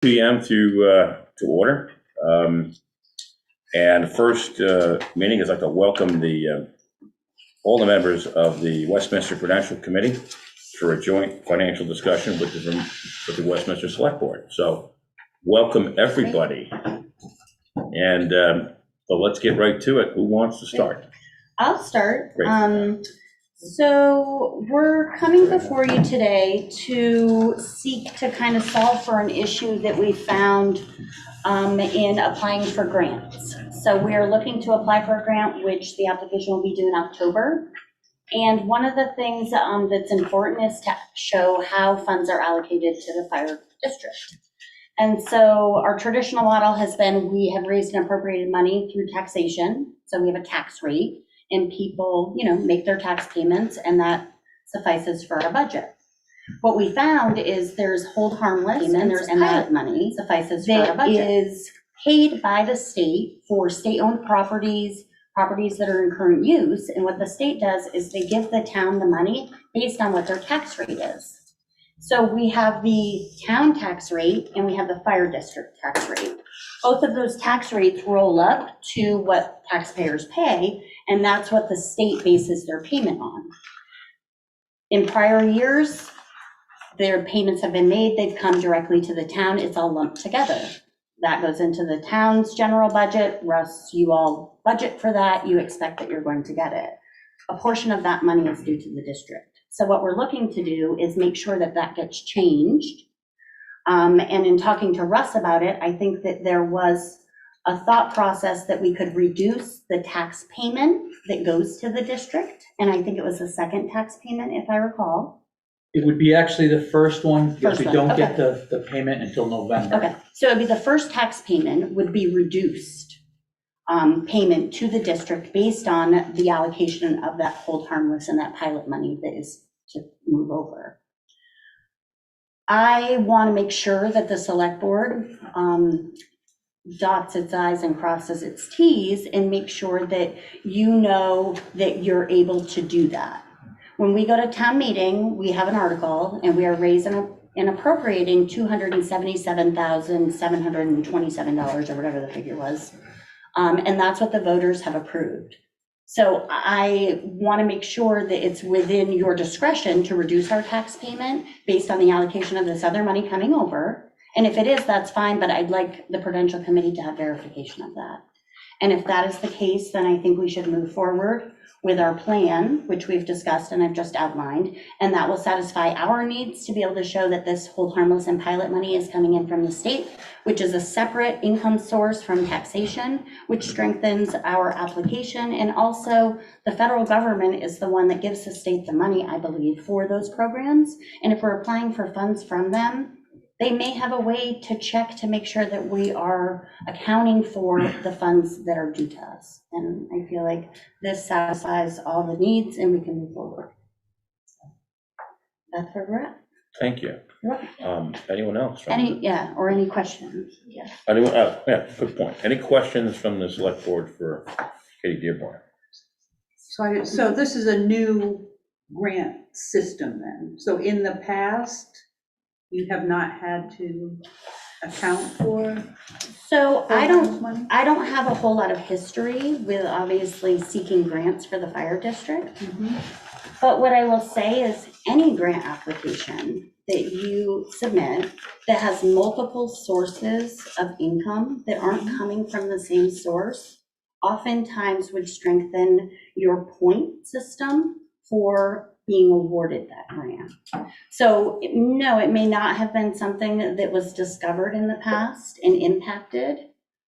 p.m. to order. And the first meeting, I'd like to welcome all the members of the Westminster Prudential Committee for a joint financial discussion with the Westminster Select Board. So welcome everybody. And so let's get right to it. Who wants to start? I'll start. So we're coming before you today to seek to kind of solve for an issue that we found in applying for grants. So we are looking to apply for a grant, which the application will be due in October. And one of the things that's important is to show how funds are allocated to the fire district. And so our traditional model has been we have raised and appropriated money through taxation. So we have a tax rate. And people, make their tax payments, and that suffices for our budget. What we found is there's hold harmless payments, and that money suffices for our budget. Is paid by the state for state-owned properties that are in current use. And what the state does is they give the town the money based on what their tax rate is. So we have the town tax rate and we have the fire district tax rate. Both of those tax rates roll up to what taxpayers pay, and that's what the state bases their payment on. In prior years, their payments have been made, they've come directly to the town, it's all lumped together. That goes into the town's general budget. Russ, you all budget for that, you expect that you're going to get it. A portion of that money is due to the district. So what we're looking to do is make sure that that gets changed. And in talking to Russ about it, I think that there was a thought process that we could reduce the tax payment that goes to the district. And I think it was the second tax payment, if I recall. It would be actually the first one, because we don't get the payment until November. Okay, so it'd be the first tax payment would be reduced payment to the district based on the allocation of that hold harmless and that pilot money that is to move over. I want to make sure that the select board dots its I's and crosses its T's and make sure that you know that you're able to do that. When we go to town meeting, we have an article and we are raising and appropriating $277,727 or whatever the figure was. And that's what the voters have approved. So I want to make sure that it's within your discretion to reduce our tax payment based on the allocation of this other money coming over. And if it is, that's fine, but I'd like the Prudential Committee to have verification of that. And if that is the case, then I think we should move forward with our plan, which we've discussed and I've just outlined, and that will satisfy our needs to be able to show that this hold harmless and pilot money is coming in from the state, which is a separate income source from taxation, which strengthens our application. And also the federal government is the one that gives the state the money, I believe, for those programs. And if we're applying for funds from them, they may have a way to check to make sure that we are accounting for the funds that are due to us. And I feel like this satisfies all the needs and we can move forward. So that's where we're at. Thank you. Anyone else? Or any questions? Yeah. Anyone? Yeah, good point. Any questions from the select board for Katie Dearborn? So this is a new grant system then. So in the past, you have not had to account for? So I don't have a whole lot of history with obviously seeking grants for the fire district. Mm-hmm. But what I will say is any grant application that you submit that has multiple sources of income that aren't coming from the same source, oftentimes would strengthen your point system for being awarded that grant. So no, it may not have been something that was discovered in the past and impacted.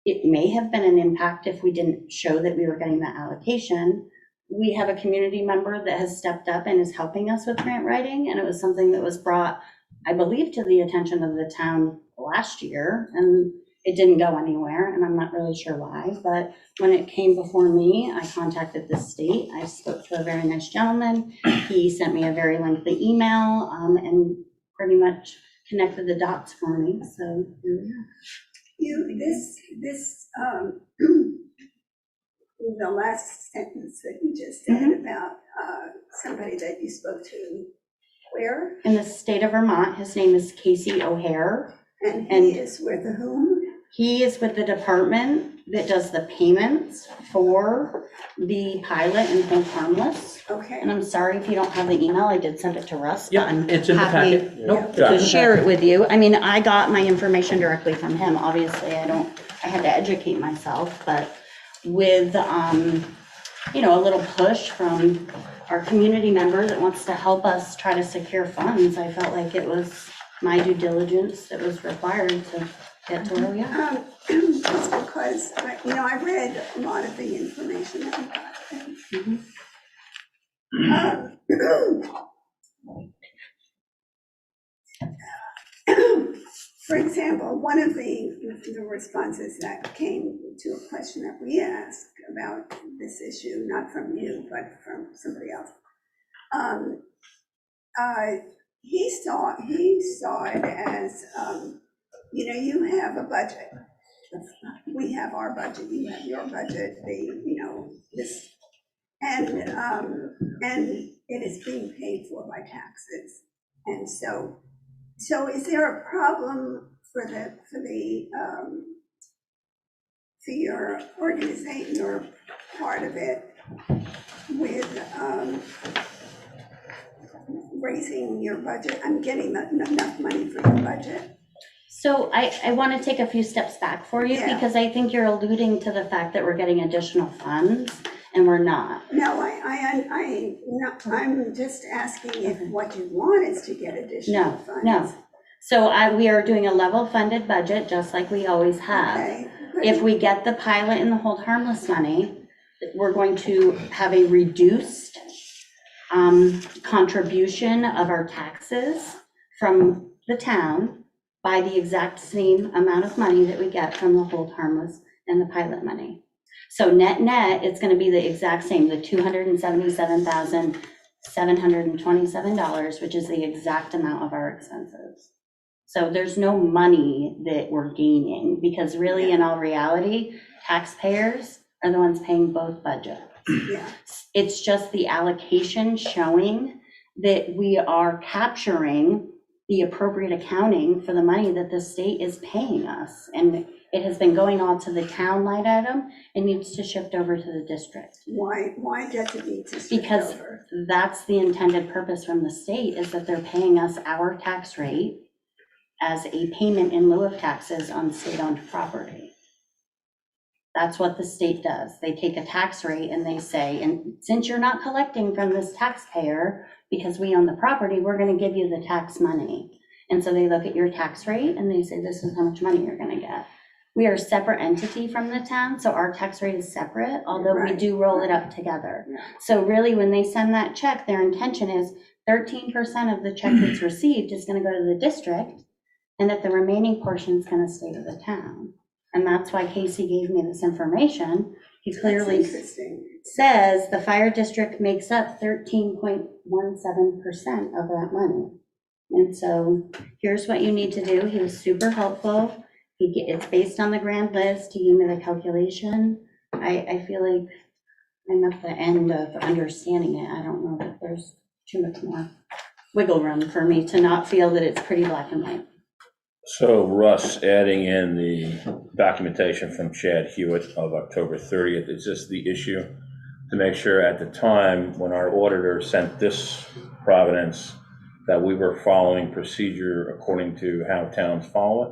It may have been an impact if we didn't show that we were getting that allocation. We have a community member that has stepped up and is helping us with grant writing, and it was something that was brought, I believe, to the attention of the town last year, and it didn't go anywhere, and I'm not really sure why, but when it came before me, I contacted the state. I spoke to a very nice gentleman. He sent me a very lengthy email and pretty much connected the dots for me, so here we are. The last sentence that you just said about somebody that you spoke to, where? In the state of Vermont, his name is Casey O'Hare. And And- he is with whom? He is with the department that does the payments for the pilot and hold harmless. Okay. And I'm sorry if you don't have the email, I did send it to Russ, but Yep, I'm it's in the happy packet. Nope. it's to in the share it packet. with you. I mean, I got my information directly from him, obviously, I had to educate myself, but with, you know, a little push from our community member that wants to help us try to secure funds, I felt like it was my due diligence that was required to get to where we are. It's because, you know, I read a lot of the information that we got. For example, one of the responses that came to a question that we asked about this issue, not from you, but from somebody else, he saw it as, you know, you have a budget. We have our budget, you have your budget, you know, this, and it is being paid for by taxes. And so is there a problem for your organization, your part of it, with raising your budget? I'm getting enough money for your budget. So I want to take a few steps back for you, Yeah. because I think you're alluding to the fact that we're getting additional funds, and we're not. No, I'm just asking if what you want is to get additional funds. No. So we are doing a level funded budget, just like we always have. Okay, but If we get the pilot and the hold harmless money, we're going to have a reduced contribution of our taxes from the town by the exact same amount of money that we get from the hold harmless and the pilot money. So net, it's gonna be the exact same, the $277,727, which is the exact amount of our expenses. So there's no money that we're gaining, because really, in all reality, taxpayers are the ones paying both budgets. yeah, It's just the allocation showing that we are capturing the appropriate accounting for the money that the state is paying us. And it has been going all to the town line item. It needs to shift over to the district. why does it need to shift Because over? that's the intended purpose from the state, is that they're paying us our tax rate as a payment in lieu of taxes on state-owned property. That's what the state does. They take a tax rate and they say, and since you're not collecting from this taxpayer because we own the property, we're gonna give you the tax money. And so they look at your tax rate and they say, this is how much money you're gonna get. We are a separate entity from the town, so our tax rate is separate, although we Right. do roll it up together. Yeah. So really, when they send that check, their intention is 13% of the check that's received is gonna go to the district, and that the remaining portion is gonna stay to the town. And that's why Casey gave me this information. He clearly That's interesting. says the fire district makes up 13.17% of that money. And so here's what you need to do. He was super helpful. It's based on the grand list. He gave me the calculation. I feel like I'm at the end of understanding it. I don't know that there's too much more wiggle room for me to not feel that it's pretty black and white. So Russ, adding in the documentation from Chad Hewitt of October 30th, is this the issue? To make sure at the time when our auditor sent this providence that we were following procedure according to how towns follow it?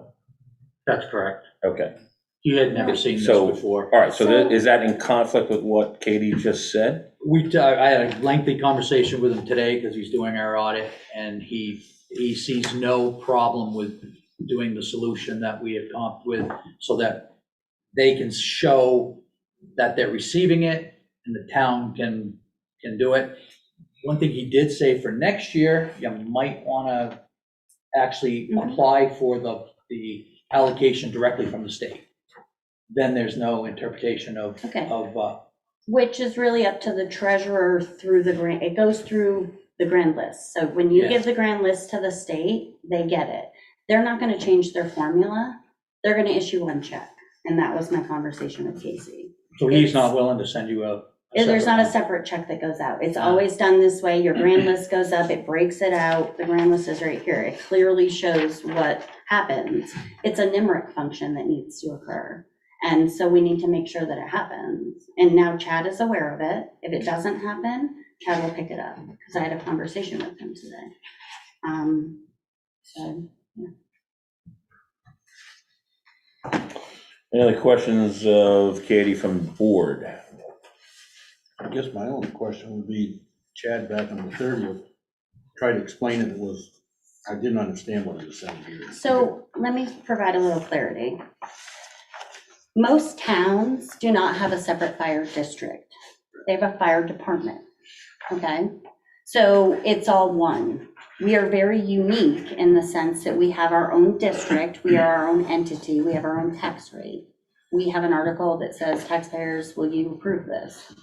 That's correct. Okay, You had never seen this So- before. all right, so is that in conflict with what Katie just said? I had a lengthy conversation with him today because he's doing our audit, and he sees no problem with doing the solution that we have come up with so that they can show that they're receiving it and the town can do it. One thing he did say for next year, you might want to actually Mhm. apply for the allocation directly from the state. Then there's no interpretation of, Okay. Which is really up to the treasurer through the grant. It goes through the grand list. So when you Yeah. give the grand list to the state, they get it. They're not going to change their formula. They're going to issue one check. And that was my conversation with Casey. so he's not willing to send you a There's not a separate check that goes out. It's always done this way. Your grand list goes up, it breaks it out. The grand list is right here. It clearly shows what happens. It's a NIMRIC function that needs to occur. And so we need to make sure that it happens. And now Chad is aware of it. If it doesn't happen, Chad will pick it up, because I had a conversation with him today. So, yeah. Any other questions of Katie from the board? I guess my only question would be, Chad back on the 30th tried to explain it, I didn't understand what he was saying here. So let me provide a little clarity. Most towns do not have a separate fire district. They have a fire department, okay? So it's all one. We are very unique in the sense that we have our own district, we are our own entity, we have our own tax rate. We have an article that says, taxpayers, will you approve this?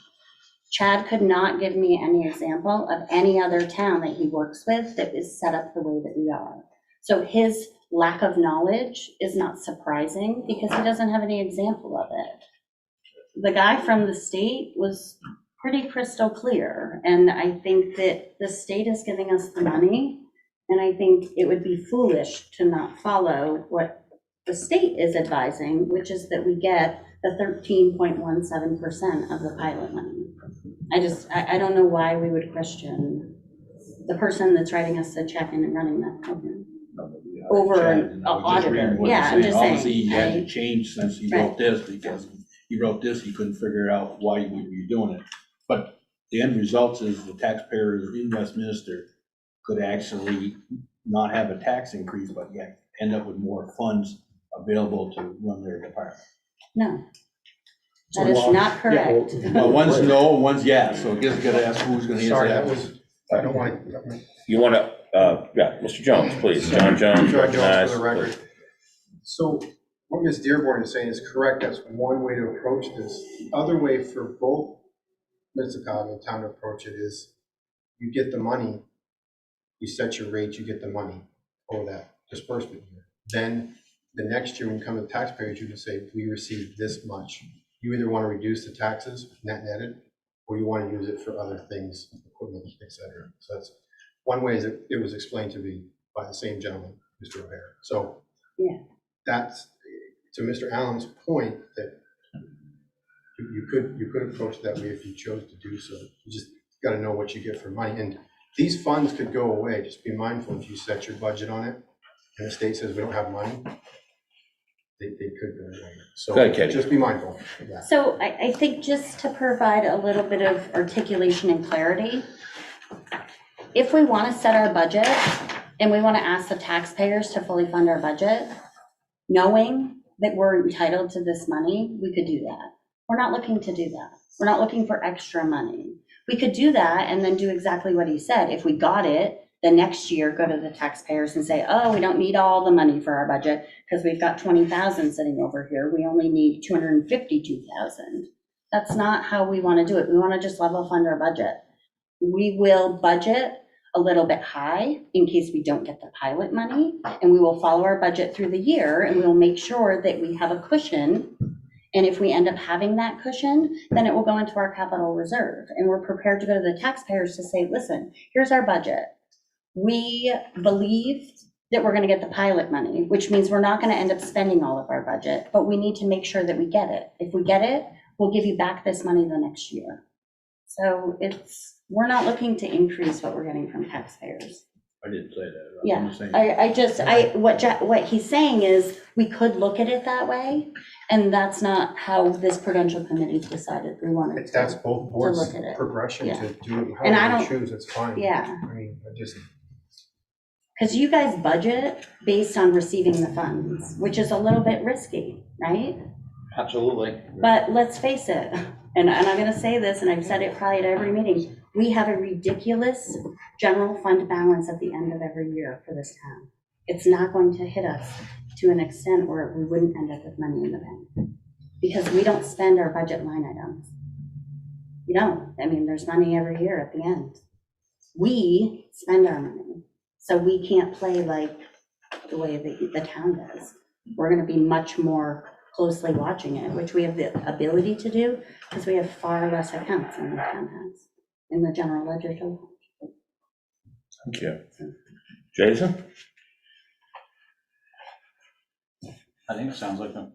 Chad could not give me any example of any other town that he works with that is set up the way that we are. So his lack of knowledge is not surprising because he doesn't have any example of it. The guy from the state was pretty crystal clear, and I think that the state is giving us the money, and I think it would be foolish to not follow what the state is advising, which is that we get the 13.17% of the pilot money. I don't know why we would question the person that's writing us the check and running that program. Over an auditor. Yeah, I'm just saying. Obviously, he had to right? change since he Right. wrote this, because he wrote this, he couldn't figure out why he would be doing it. But the end result is the taxpayers in Westminster could actually not have a tax increase, but yet end up with more funds available to run their department. No, that is not correct. Well, one's no, one's yes, so I guess we gotta ask who's gonna answer Sorry, that. that was, I don't want to. You want to, yeah, Mr. Jones, please. John Jones. John Jones recognized, for the record. please. So what Ms. Dearborn is saying is correct. That's one way to approach this. The other way for both municipality and town to approach it is you get the money, you set your rate, you get the money for that disbursement year. Then the next year when you come to the taxpayers, you can say, we received this much. You either want to reduce the taxes, net netted, or you want to use it for other things, equipment, et cetera. So that's one way that it was explained to me by the same gentleman, Mr. O'Hara. So Yeah. that's, to Mr. Allen's point, that you could approach it that way if you chose to do so. You just got to know what you get for money. And these funds could go away. Just be mindful if you set your budget on it and the state says we don't have money, they could go away. So Go ahead, Katie. just be mindful of that. So I think just to provide a little bit of articulation and clarity, if we want to set our budget and we want to ask the taxpayers to fully fund our budget, knowing that we're entitled to this money, we could do that. We're not looking to do that. We're not looking for extra money. We could do that and then do exactly what he said. If we got it, the next year, go to the taxpayers and say, oh, we don't need all the money for our budget because we've got 20,000 sitting over here. We only need 252,000. That's not how we want to do it. We want to just level fund our budget. We will budget a little bit high in case we don't get the pilot money, and we will follow our budget through the year, and we'll make sure that we have a cushion. And if we end up having that cushion, then it will go into our capital reserve. And we're prepared to go to the taxpayers to say, listen, here's our budget. We believe that we're going to get the pilot money, which means we're not going to end up spending all of our budget, but we need to make sure that we get it. If we get it, we'll give you back this money the next year. So we're not looking to increase what we're getting from taxpayers. I didn't say that. Yeah, I'm just saying. what he's saying is we could look at it that way, and that's not how this prudential committee decided we wanted If that's to. both boards' look at it. progression Yeah. to do it And I however you don't- choose, it's fine. Yeah. I mean, I just, Because you guys budget based on receiving the funds, which is a little bit risky, right? Absolutely. But let's face it, and I'm gonna say this, and I've said it probably at every meeting, we have a ridiculous general fund balance at the end of every year for this town. It's not going to hit us to an extent where we wouldn't end up with money in the bank. Because we don't spend our budget line items. We don't. I mean, there's money every year at the end. We spend our money. So we can't play like the way the town does. We're gonna be much more closely watching it, which we have the ability to do because we have far less accounts than the town has in the general ledger. Thank you. Jason? I think it sounds like a.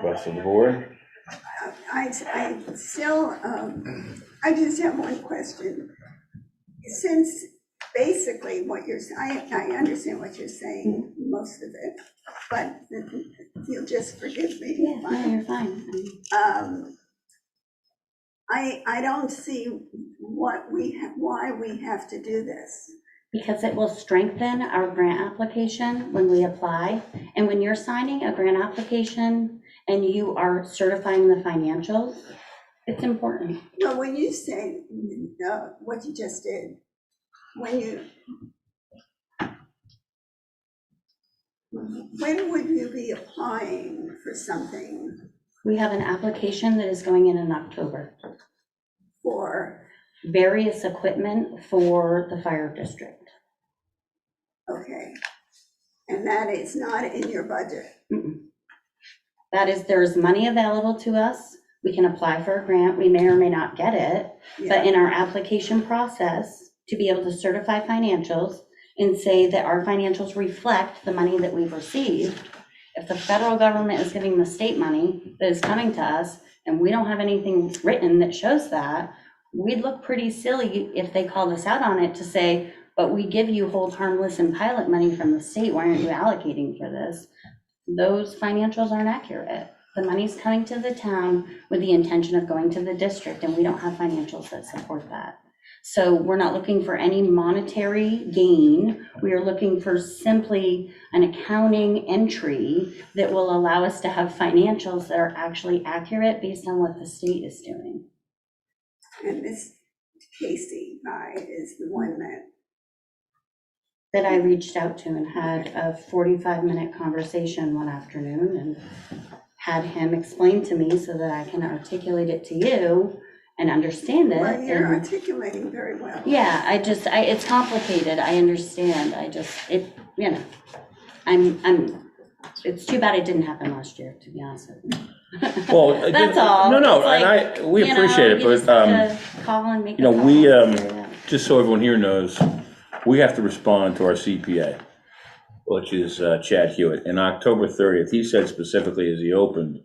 Rest of the board? I still, I just have one question. Since basically what you're, I understand what you're saying, most of it, but you'll just forgive me. Yeah, no, you're fine. I don't see why we have to do this. Because it will strengthen our grant application when we apply. And when you're signing a grant application and you are certifying the financials, it's important. Well, when you say what you just did, when would you be applying for something We have an application that is going in October. for, Various equipment for the fire district. okay, and that is not in your budget? Mm-mm. That is, there's money available to us. We can apply for a grant. We may or may not get it. But in our application process, to be able to certify financials and say that our financials reflect the money that we've received, if the federal government is giving the state money that is coming to us and we don't have anything written that shows that, we'd look pretty silly if they called us out on it to say, but we give you hold harmless and pilot money from the state, why aren't you allocating for this? Those financials aren't accurate. The money's coming to the town with the intention of going to the district, and we don't have financials that support that. So we're not looking for any monetary gain. We are looking for simply an accounting entry that will allow us to have financials that are actually accurate based on what the state is doing. And Miss Casey is the one That I reached out to and had a 45-minute conversation one afternoon and had him explain to me so that I can articulate it to you and understand it. well, you're And articulating very well. yeah, it's complicated, I understand, it's too bad it didn't happen last year, to be honest with you. Well, That's all. No, It's like, and we appreciate it, you just but, have to call and make a you know, call we, and figure it out. just so everyone here knows, we have to respond to our CPA, which is Chad Hewitt. And October 30th, he said specifically as he opened,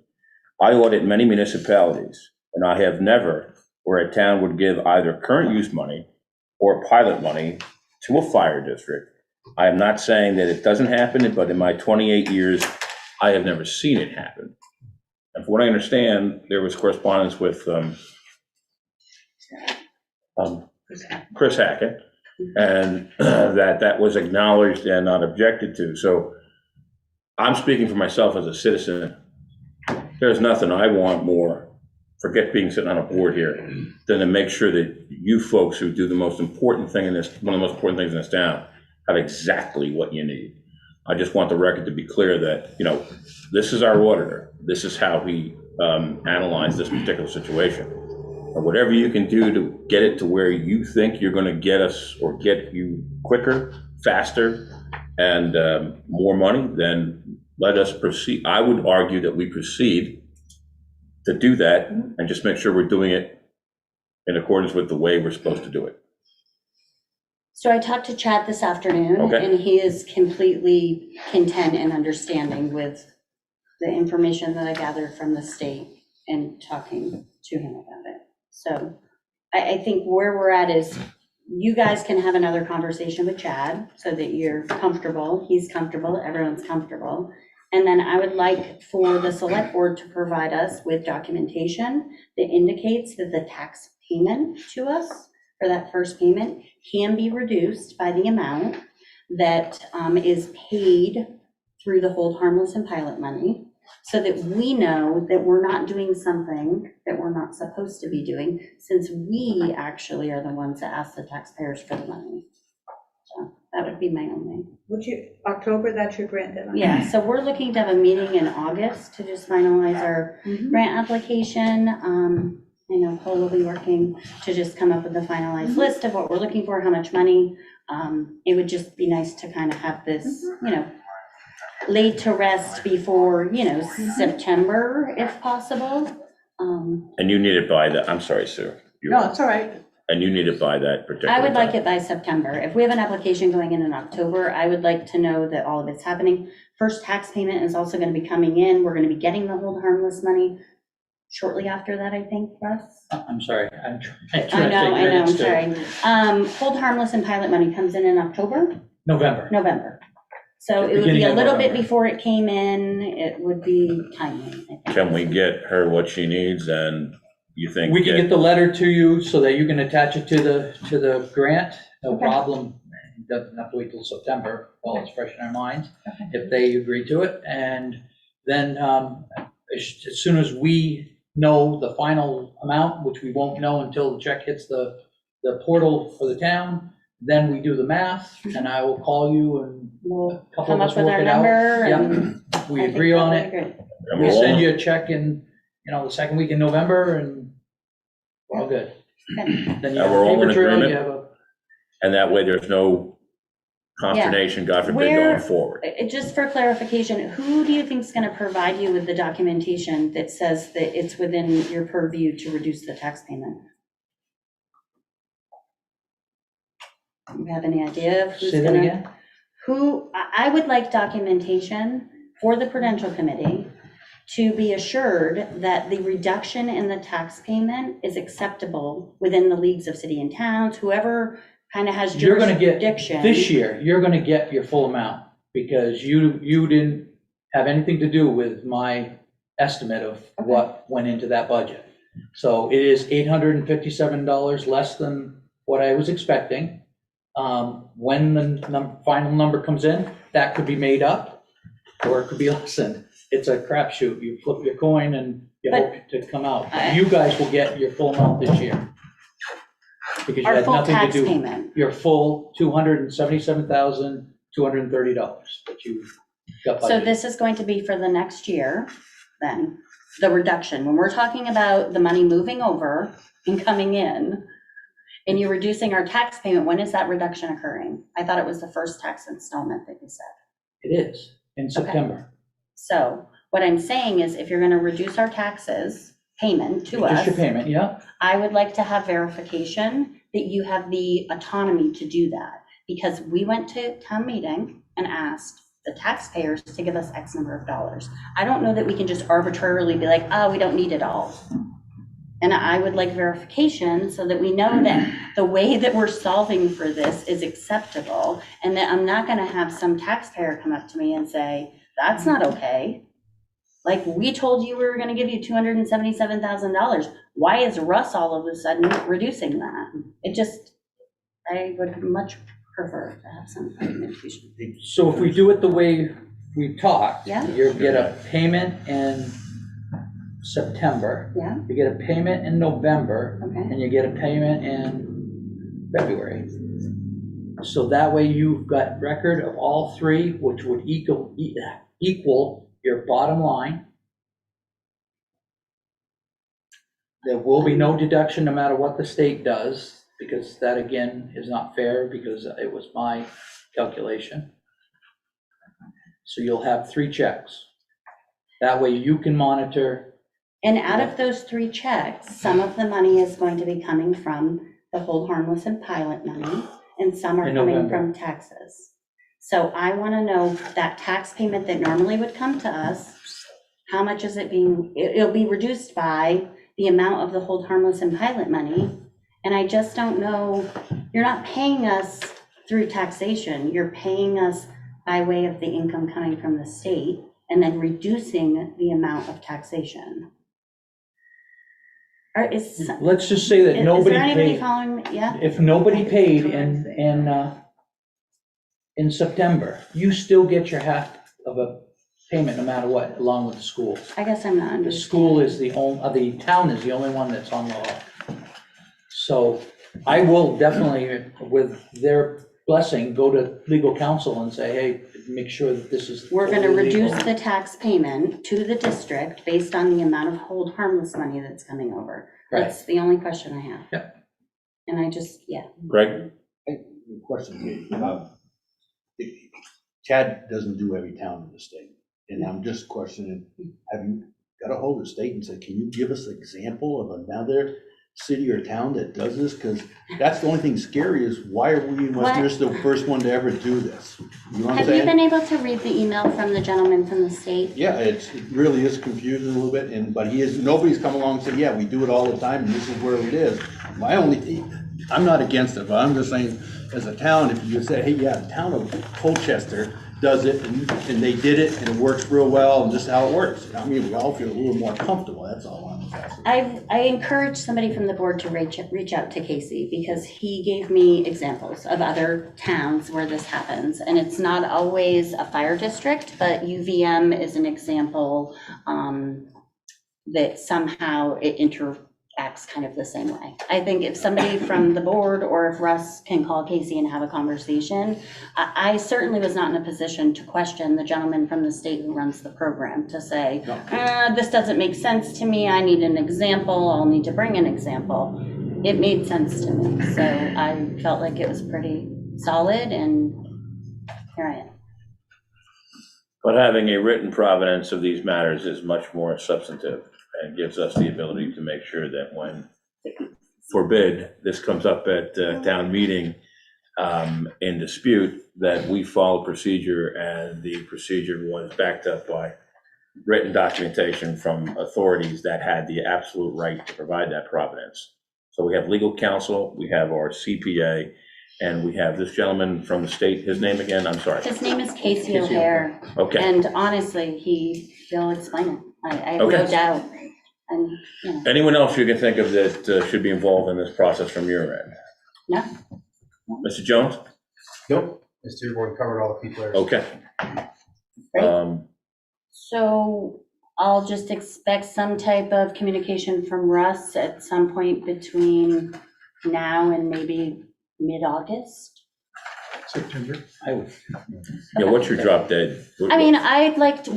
I audit many municipalities, and I have never, where a town would give either current use money or pilot money to a fire district. I am not saying that it doesn't happen, but in my 28 years, I have never seen it happen. And from what I understand, there was correspondence with Chris Hackett, and that was acknowledged and not objected to. So I'm speaking for myself as a citizen. There's nothing I want more, forget being sitting on a board here, than to make sure that you folks who do the most important thing in this, one of the most important things in this town, have exactly what you need. I just want the record to be clear that, you know, this is our auditor. This is how he analyzed this particular situation. And whatever you can do to get it to where you think you're going to get us or get you quicker, faster, and more money, then let us proceed. I would argue that we proceed to do that and just make sure we're doing it in accordance with the way we're supposed to do it. So I talked to Chad this afternoon, Okay. and he is completely content and understanding with the information that I gathered from the state and talking to him about it. So I think where we're at is you guys can have another conversation with Chad so that you're comfortable, he's comfortable, everyone's comfortable. And then I would like for the select board to provide us with documentation that indicates that the tax payment to us for that first payment can be reduced by the amount that is paid through the hold harmless and pilot money, so that we know that we're not doing something that we're not supposed to be doing, since we actually are the ones that ask the taxpayers for the money. So that would be my only. October, that's your grant deadline? Yeah, so we're looking to have a meeting in August to just finalize our grant application. I know Cole will be working to just come up with a finalized list of what we're looking for, how much money. It would just be nice to kind of have this, laid to rest before, September if possible. And you need it by the, I'm sorry, Sue. No, it's all right. And you need it by that particular I would like time. it by September. If we have an application going in October, I would like to know that all of it's happening. First tax payment is also going to be coming in. We're going to be getting the hold harmless money shortly after that, I think, Russ. I'm sorry, I'm trying to I know, take minutes I'm to sorry. Hold harmless and pilot money comes in October, November. November. So it would be Beginning a of little bit November. before it came in. It would be timely, I think. Can we get her what she needs, and you think? We can get the letter to you so that you can attach it to the grant, no Okay. problem. It doesn't have to wait till September, while it's fresh in our minds, Okay. if they agree to it. And then as soon as we know the final amount, which we won't know until the check hits the portal for the town, then we do the math, and I will call you and We'll a couple come of up us with work our it out. number. Yep. And We I think agree that on would it. be great. And We we're send all- you a check in, the second week in November, and we're all good. Okay. Then you And have we're a all paper in trail, you agreement? have a, And that way there's no consternation, God forbid, Where- going forward. Just for clarification, who do you think is going to provide you with the documentation that says that it's within your purview to reduce the tax payment? You have any idea of who's say that going to? again? I would like documentation for the Prudential Committee to be assured that the reduction in the tax payment is acceptable within the leagues of city and towns, whoever kind of has You're gonna get, jurisdiction. this year, you're gonna get your full amount, because you didn't have anything to do with my estimate of what went into that budget. So it is $857 less than what I was expecting. When the final number comes in, that could be made up, or it could be lessened. It's a crapshoot. You flip your coin and you But- hope to come out. You guys will get your full amount this year. Because you Our had full nothing to tax do. payment. Your full $277,230 that you got budgeted. So this is going to be for the next year, then, the reduction. When we're talking about the money moving over and coming in, and you're reducing our tax payment, when is that reduction occurring? I thought it was the first tax installment that you said. It is, in September. So what I'm saying is, if you're going to reduce our taxes payment to Just us, your payment, yeah. I would like to have verification that you have the autonomy to do that. Because we went to town meeting and asked the taxpayers to give us X number of dollars. I don't know that we can just arbitrarily be like, oh, we don't need it all. And I would like verification so that we know that the way that we're solving for this is acceptable, and that I'm not gonna have some taxpayer come up to me and say, that's not okay. Like, we told you we were gonna give you $277,000. Why is Russ all of a sudden reducing that? I would much prefer to have some documentation. So if we do it the way we talked, Yeah. you get a payment in September, Yeah, you get a payment in November, okay. and you get a payment in February. So that way you've got record of all three, which would equal your bottom line. There will be no deduction no matter what the state does, because that again is not fair, because it was my calculation. So you'll have 3 checks. That way you can monitor. And out of those 3 checks, some of the money is going to be coming from the hold harmless and pilot money, and some are In coming November. from taxes. So I want to know that tax payment that normally would come to us, how much is it being, it'll be reduced by the amount of the hold harmless and pilot money. And I just don't know, you're not paying us through taxation, you're paying us by way of the income coming from the state, and then reducing the amount of taxation. Let's just say that nobody Is there anybody paid. following me? Yeah? If nobody paid in September, you still get your half of a payment no matter what, along with the school. I guess I'm not The understanding. school is the town is the only one that's on the hook. So I will definitely, with their blessing, go to legal counsel and say, hey, make sure that this is. We're gonna totally reduce legal. the tax payment to the district based on the amount of hold harmless money that's coming over. Right. That's the only question I have. Yep. And I just, yeah. Greg? Question, Katie. Chad doesn't do every town in the state. And I'm just questioning, have you got a hold of the state and said, can you give us an example of another city or town that does this? Because that's the only thing scary is why are we in Westminster the first one to ever do this? You know what I'm Have you saying? been able to read the email from the gentleman from the state? Yeah, it really is confusing a little bit, but nobody's come along and said, yeah, we do it all the time, and this is where it is. I'm not against it, but I'm just saying, as a town, if you say, hey, yeah, the town of Colchester does it, and they did it, and it works real well, and this is how it works. I mean, we all feel a little more comfortable, that's all I'm asking. I encourage somebody from the board to reach out to Casey, because he gave me examples of other towns where this happens. And it's not always a fire district, but UVM is an example that somehow it interacts kind of the same way. I think if somebody from the board, or if Russ can call Casey and have a conversation, I certainly was not in a position to question the gentleman from the state who runs the program, to say, this doesn't make sense to me, I need an example, I'll need to bring an example. It made sense to me, so I felt like it was pretty solid, and here I am. But having a written provenance of these matters is much more substantive and gives us the ability to make sure that when, forbid, this comes up at town meeting in dispute, that we follow procedure, and the procedure was backed up by written documentation from authorities that had the absolute right to provide that provenance. So we have legal counsel, we have our CPA, and we have this gentleman from the state, his name again, I'm sorry. His name is Casey O'Hare, Okay, and honestly, he'll explain it. I have no Okay. doubt. And, you know, anyone else you can think of that should be involved in this process from your end? no, Mr. Jones? Nope. Ms. Dearborn covered all the key players. Okay. Great. So I'll just expect some type of communication from Russ at some point between now and maybe mid-August. September. Yeah, what's your drop dead? I mean,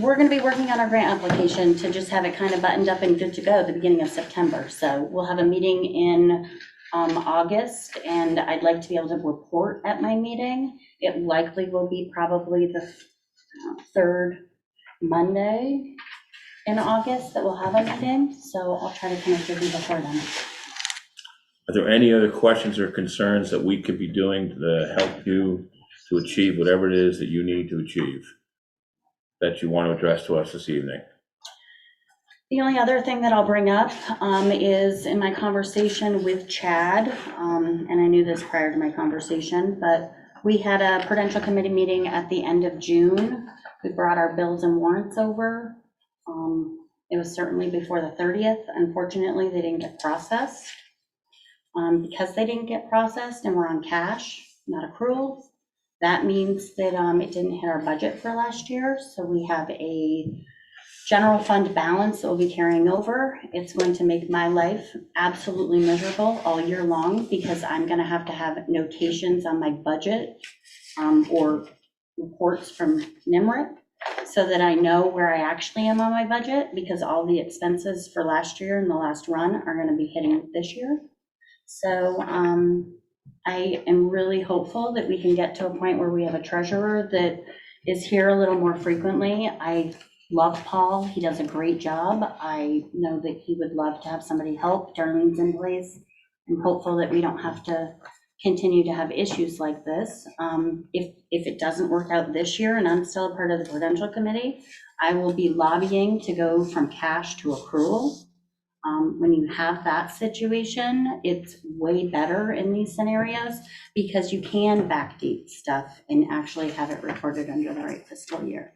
we're gonna be working on our grant application to just have it kind of buttoned up and good to go at the beginning of September. So we'll have a meeting in August, and I'd like to be able to report at my meeting. It likely will be probably the third Monday in August that we'll have a meeting, so I'll try to connect with you before then. Are there any other questions or concerns that we could be doing to help you to achieve whatever it is that you need to achieve that you want to address to us this evening? The only other thing that I'll bring up is in my conversation with Chad, and I knew this prior to my conversation, but we had a Prudential Committee meeting at the end of June. We brought our bills and warrants over. It was certainly before the 30th. Unfortunately, they didn't get processed. Because they didn't get processed and we're on cash, not accruals, that means that it didn't hit our budget for last year. So we have a general fund balance that we'll be carrying over. It's going to make my life absolutely miserable all year long, because I'm going to have notations on my budget or reports from NIMRIC, so that I know where I actually am on my budget, because all the expenses for last year and the last run are going to be hitting this year. So I am really hopeful that we can get to a point where we have a treasurer that is here a little more frequently. I love Paul. He does a great job. I know that he would love to have somebody help. Darlene's in place. I'm hopeful that we don't have to continue to have issues like this. If it doesn't work out this year and I'm still a part of the Prudential Committee, I will be lobbying to go from cash to accrual. When you have that situation, it's way better in these scenarios, because you can backdate stuff and actually have it recorded under the right fiscal year.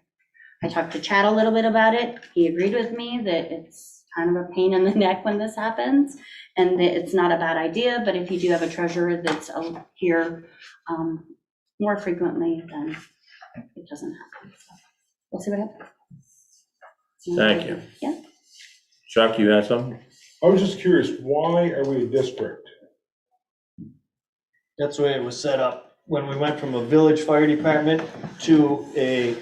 I talked to Chad a little bit about it. He agreed with me that it's kind of a pain in the neck when this happens, and that it's not a bad idea, but if you do have a treasurer that's here more frequently, then it doesn't happen. So we'll see what happens. Thank you. Yeah. Chuck, you had something? I was just curious, why are we a district? That's the way it was set up. When we went from a village fire department to a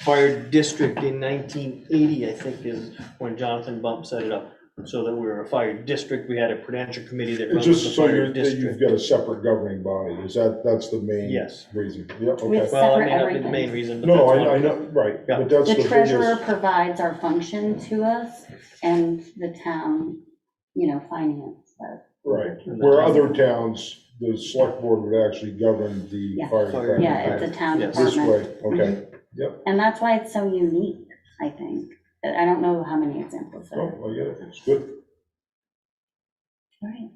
fire district in 1980, I think is when Jonathan Bump set it up. so that we were a fire district, we had a prudential committee that It's runs the just so fire that you've district. got a separate governing body, that's the main Yes. reason? Yep, With okay. Well, separate I may not be the everything. main reason, but No, that's no, one. I know, right, Yeah. but that's the The treasurer biggest, provides our function to us and the town, finance. right. Where other towns, the select board would actually govern the Yeah. fire department. Yeah, it's a town Yes. This department. way, okay. And that's why it's so unique, I think. I don't know how many examples there are. Oh, I get it, it's good. All right.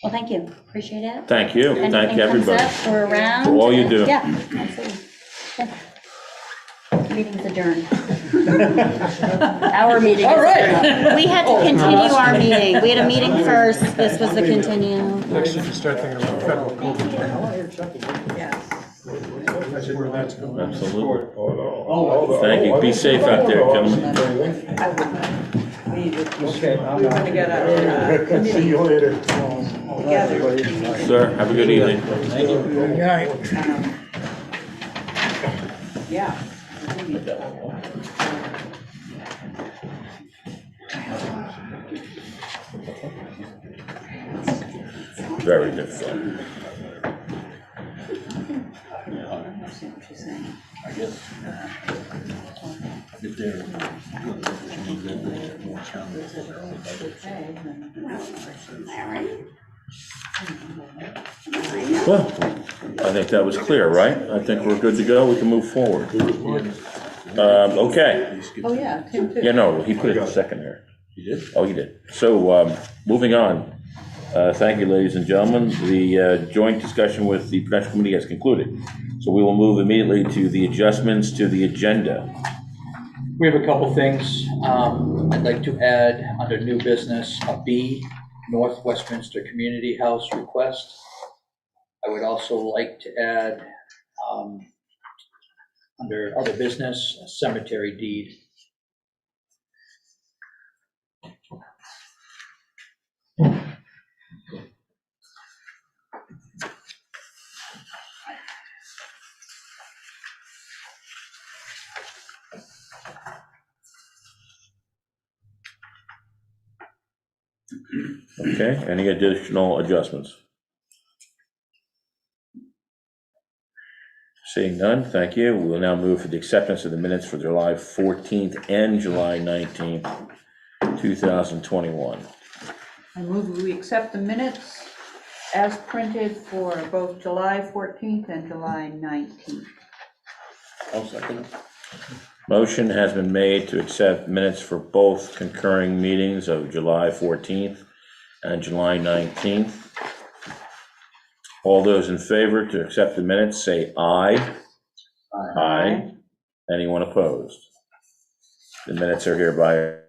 Well, thank you. Appreciate it. Thank you, thank Anything you, comes everybody. up, we're around. For all you do. Yeah, absolutely. Yeah. Meeting's adjourned. Our meeting is All right. adjourned. We had to continue our meeting. We had a meeting first. This was the continue. Actually, if you start thinking about federal code. Absolutely. Oh, Thank you. Be safe out there, gentlemen. Okay, we're gonna get a See you later. together. Sir, have a good evening. Yeah. Very difficult. I guess. If they're. Well, I think that was clear, right? I think we're good to go. We can move forward. Okay. Oh, yeah, Tim too. Yeah, no, he put it in second there. You did? Oh, he did. So, moving on. Thank you, ladies and gentlemen. The joint discussion with the Prudential Committee has concluded. So we will move immediately to the adjustments to the agenda. We have a couple things. I'd like to add under new business, a B, North Westminster Community House request. I would also like to add, under other business, a cemetery deed. Okay, any additional adjustments? Seeing none, thank you. We will now move to the acceptance of the minutes for July 14th and July 19th, 2021. I move we accept the minutes as printed for both July 14th and July 19th. I'll second it. Motion has been made to accept minutes for both concurring meetings of July 14th and July 19th. All those in favor to accept the minutes, say aye. Aye. Anyone opposed? The minutes are hereby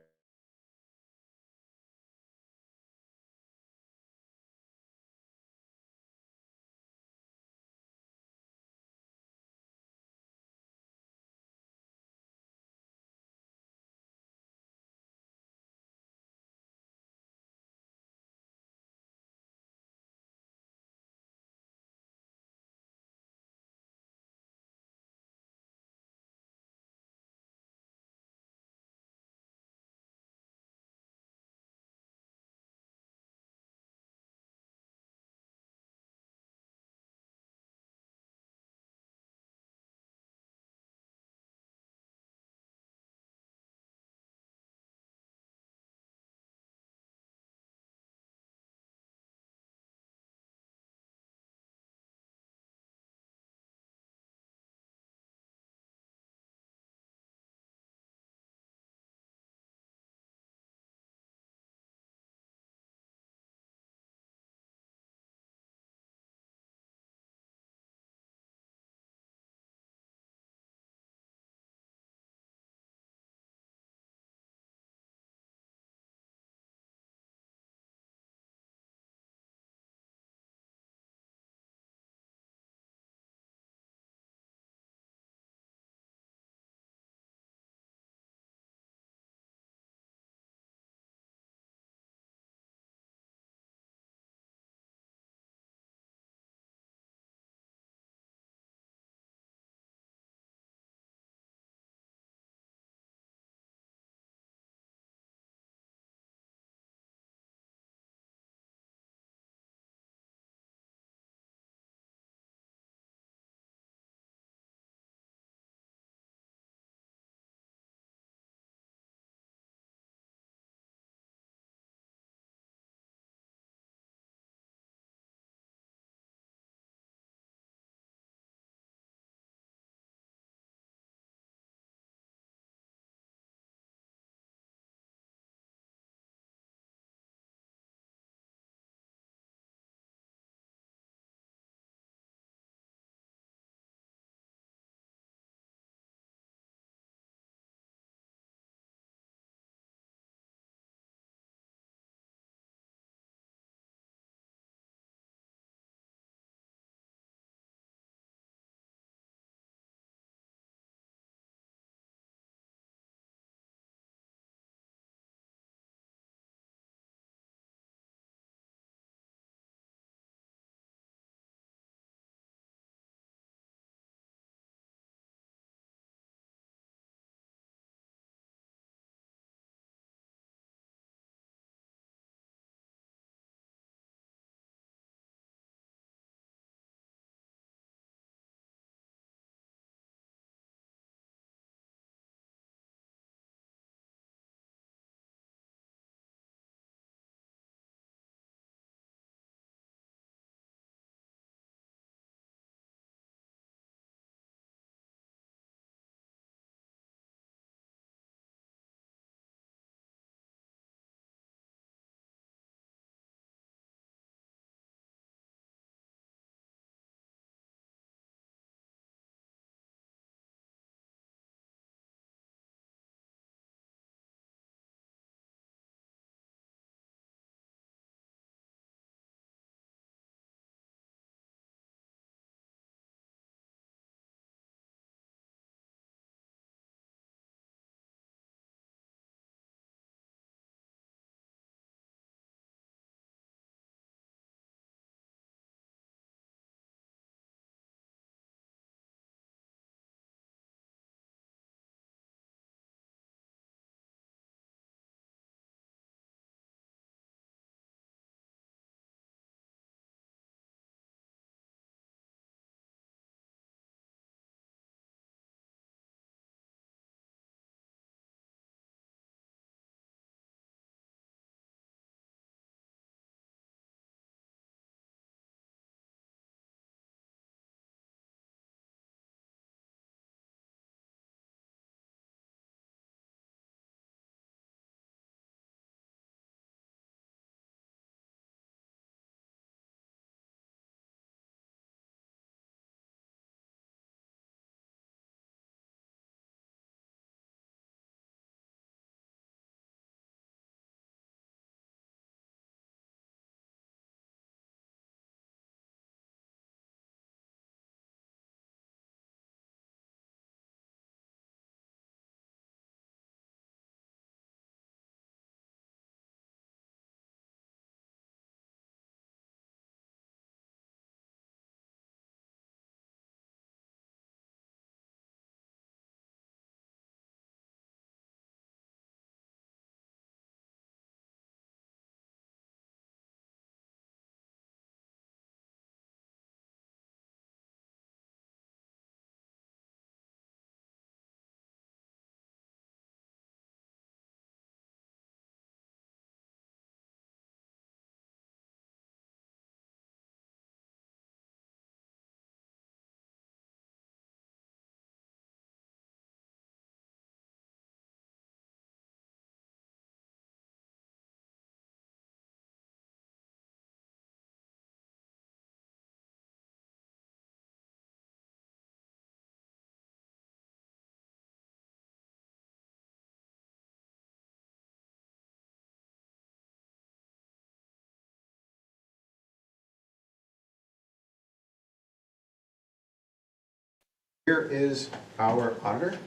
Here is our auditor,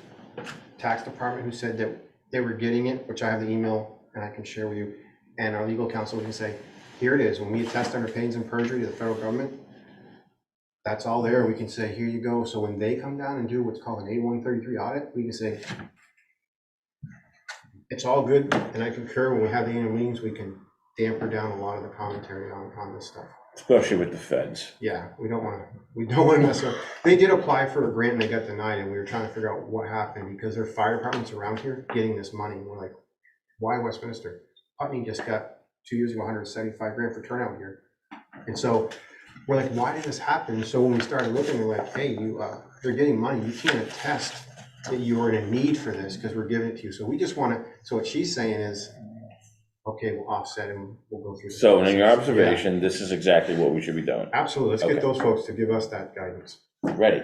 tax department, who said that they were getting it, which I have the email and I can share with you. And our legal counsel can say, here it is. When we attest under pains and perjury to the federal government, that's all there. We can say, here you go. So when they come down and do what's called an A133 audit, we can say, it's all good. And I concur, when we have the annual meetings, we can damper down a lot of the commentary on this stuff. Especially with the feds. Yeah, we don't want to mess up. They did apply for a grant and they got denied, and we were trying to figure out what happened because there are fire departments around here getting this money. And we're like, why Westminster? Putney just got 2 years ago 175 grand for turnout gear. And so we're like, why did this happen? So when we started looking, we're like, hey, they're getting money. You can't attest that you were in a need for this because we're giving it to you. So we just want to, so what she's saying is, okay, we'll offset and we'll go through. So in your observation, this is exactly what we should be doing. Absolutely. Let's Okay. get those folks to give us that guidance. Ready?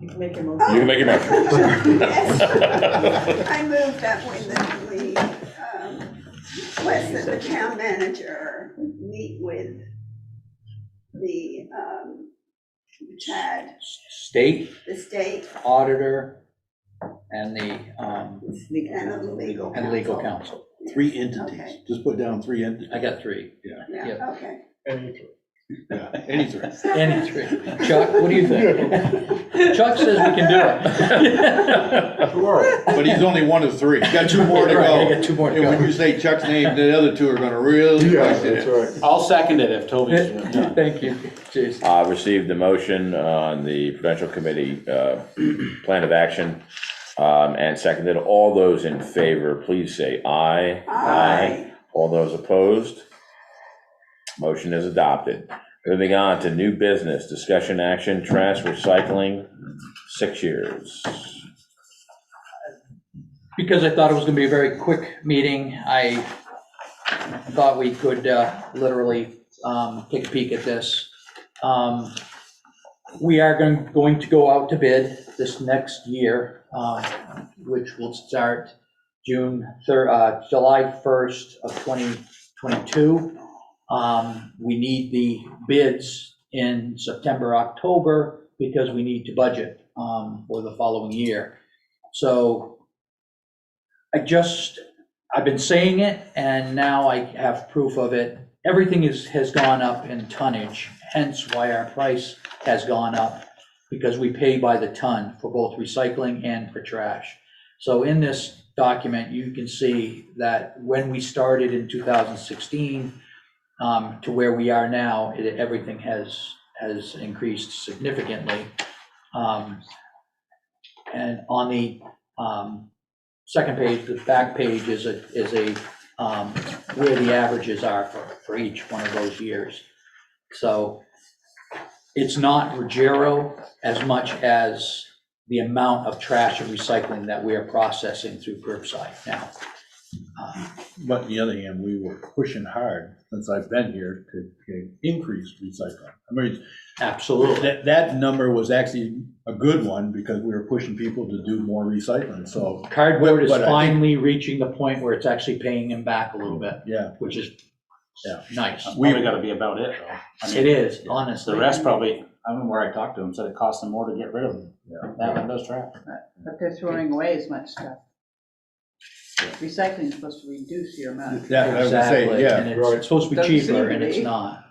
You can make your motion. You can make your motion. Yes. I move that we request that the town manager meet with the Chad, State the state, auditor and the and the legal counsel. and legal counsel. 3 entities, Okay. just put down 3 entities. I got 3. Yeah, okay. Yeah, any 3. Any 3. Chuck, what do you think? Chuck says we can do it. Sure. But he's only one of 3. Got 2 more to Right, go. I got 2 more to And when go. you say Chuck's name, the other 2 are gonna really Yeah, question that's it. right. I'll second it if Toby's done. Thank you, Jason. I received the motion on the Prudential Committee plan of action and seconded. All those in favor, please say aye. Aye. All those opposed? Motion is adopted. Moving on to new business, discussion action, trash recycling, 6 years. Because I thought it was gonna be a very quick meeting, I thought we could literally take a peek at this. We are going to go out to bid this next year, which will start July 1st of 2022. We need the bids in September, October, because we need to budget for the following year. So I've been saying it, and now I have proof of it. Everything has gone up in tonnage, hence why our price has gone up, because we pay by the ton for both recycling and for trash. So in this document, you can see that when we started in 2016 to where we are now, everything has increased significantly. And on the second page, the back page is where the averages are for each one of those years. So it's not Ruggiero as much as the amount of trash and recycling that we are processing through curbside now. But on the other hand, we were pushing hard since I've been here to increase recycling. I mean, Absolutely. that number was actually a good one because we were pushing people to do more recycling, so, Cardboard is But I think- finally reaching the point where it's actually paying him back a little bit, yeah. which is Yeah. nice. That's probably gotta be about it, though. I mean, It is, honestly. the rest probably, I don't know where I talked to him, said it cost them more to get rid of them. Yeah. That one does trash. But they're throwing away as much stuff. Recycling is supposed to reduce your amount. Yeah, I was gonna say, Exactly, yeah. and it's supposed to be Doesn't seem cheaper, to and it's be. not.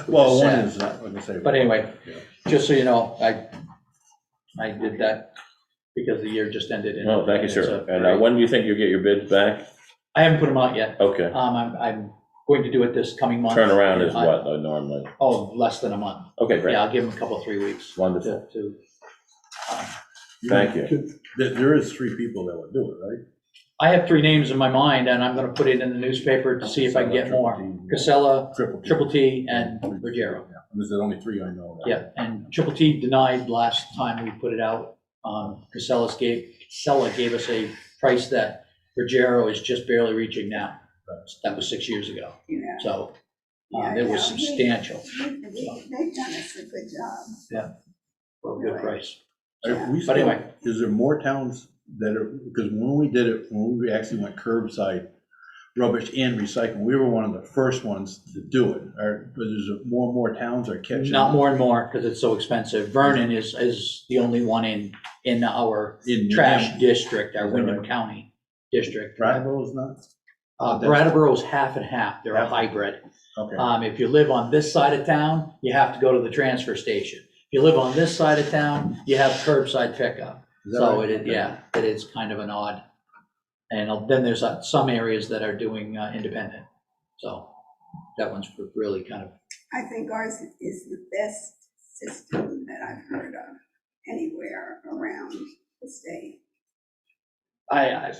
Well, one Sad. is, like I say. But anyway, Yeah. just so you know, I did that because the year just ended. No, thank you, it's sir. a And very- when do you think you'll get your bids back? I haven't put them out yet. Okay. I'm going to do it this coming month. Turnaround is what normally? Oh, less than a month. Okay, great. Yeah, I'll give them a couple, 3 weeks. Wonderful. to Thank you. There is 3 people that would do it, right? I have 3 names in my mind, and I'm gonna put it in the newspaper to see if I can get more. Casella, Triple T, and Ruggiero. Yeah, there's only 3 I know. Yeah, and Triple T denied last time we put it out. Casella gave us a price that Ruggiero is just barely reaching now. That was 6 years ago, You know. so Yeah, it was no, substantial They've done us a good job. for a good price. But anyway. Is there more towns that are, because when we did it, when we actually went curbside, rubbish and recycling. We were one of the first ones to do it. But there's more and more towns are catching Not on. more and more, because it's so expensive. Vernon is the only one in our In trash district, our Is that Wyndham right? County district. Brattleboro's not? Brattleboro's half and half, they're a Half. hybrid. Okay. If you live on this side of town, you have to go to the transfer station. If you live on this side of town, you have curbside pickup. Is that So right? it is kind of an odd. And then there's some areas that are doing independent. So that one's really kind of, I think ours is the best system that I've heard of anywhere around the state. I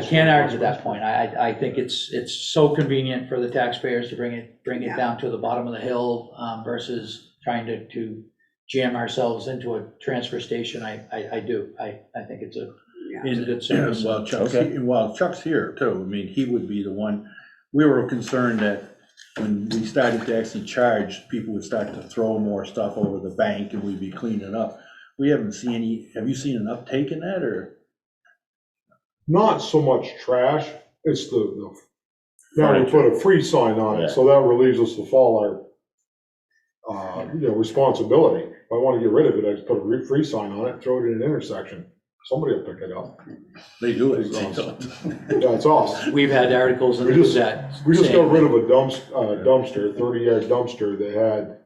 can't argue that point. I think it's so convenient for the taxpayers to bring it Yeah. down to the bottom of the hill versus trying to jam ourselves into a transfer station. I do. I think it's a good service. While Chuck's here too, I mean, he would be the one, we were concerned that when we started to actually charge, people would start to throw more stuff over the bank and we'd be cleaning up. We haven't seen any, have you seen an uptake in that, or? Not so much trash, it's the now we put a free sign on Yeah. it, so that relieves us of all our, responsibility. If I want to get rid of it, I just put a free sign on it, throw it in an intersection. Somebody will pick it up. They do it. That's us. We've had articles in the Gazette. We just saying- got rid of a dumpster, 30-yard dumpster that had,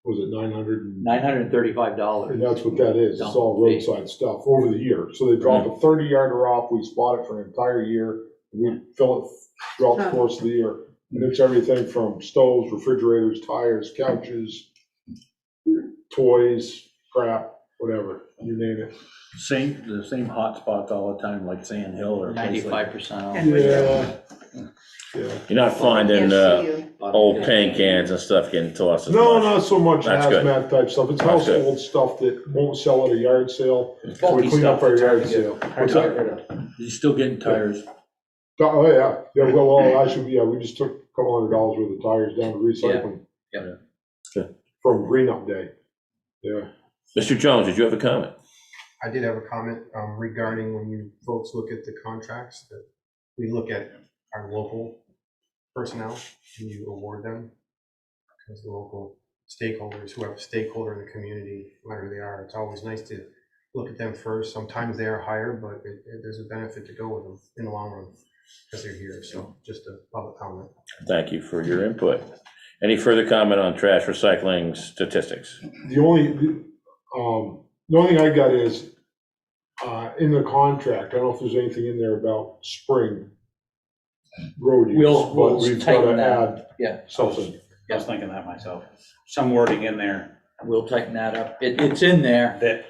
was it 900? $935. And that's what that is, it's all roadside stuff over the year. So they drop a 30-yarder off, we spot it for an entire year, and we fill it throughout the course of the year. And it's everything from stoves, refrigerators, tires, couches, toys, crap, whatever, you name it. The same hot spots all the time, like Sand Hill or. a place like- 95% off. Yeah. You're not finding old paint cans and stuff getting tossed as No, much? not so much That's good. hazmat type stuff. It's That's good. household stuff that won't sell at a yard sale. So we Bulky clean up stuff our that's hard yard to get- sale. hard What's to that? get rid of. You're still getting tires. Oh, yeah. Yeah, well, actually, we just took a couple $100 worth of tires down to recycling. Yeah. Good. From Green Up Day. Yeah. Mr. Jones, did you have a comment? I did have a comment regarding when you folks look at the contracts, that we look at our local personnel and you award them. Because the local stakeholders, who have a stakeholder in the community, whatever they are, it's always nice to look at them first. Sometimes they are higher, but there's a benefit to go with them in the long run because they're here. So just a public comment. Thank you for your input. Any further comment on trash recycling statistics? The only thing I got is, in the contract, I don't know if there's anything in there about spring road use, We'll but we've got tighten to that. add Yeah. something. I was thinking that myself. Some wording in there We'll tighten that up. It's in there, that,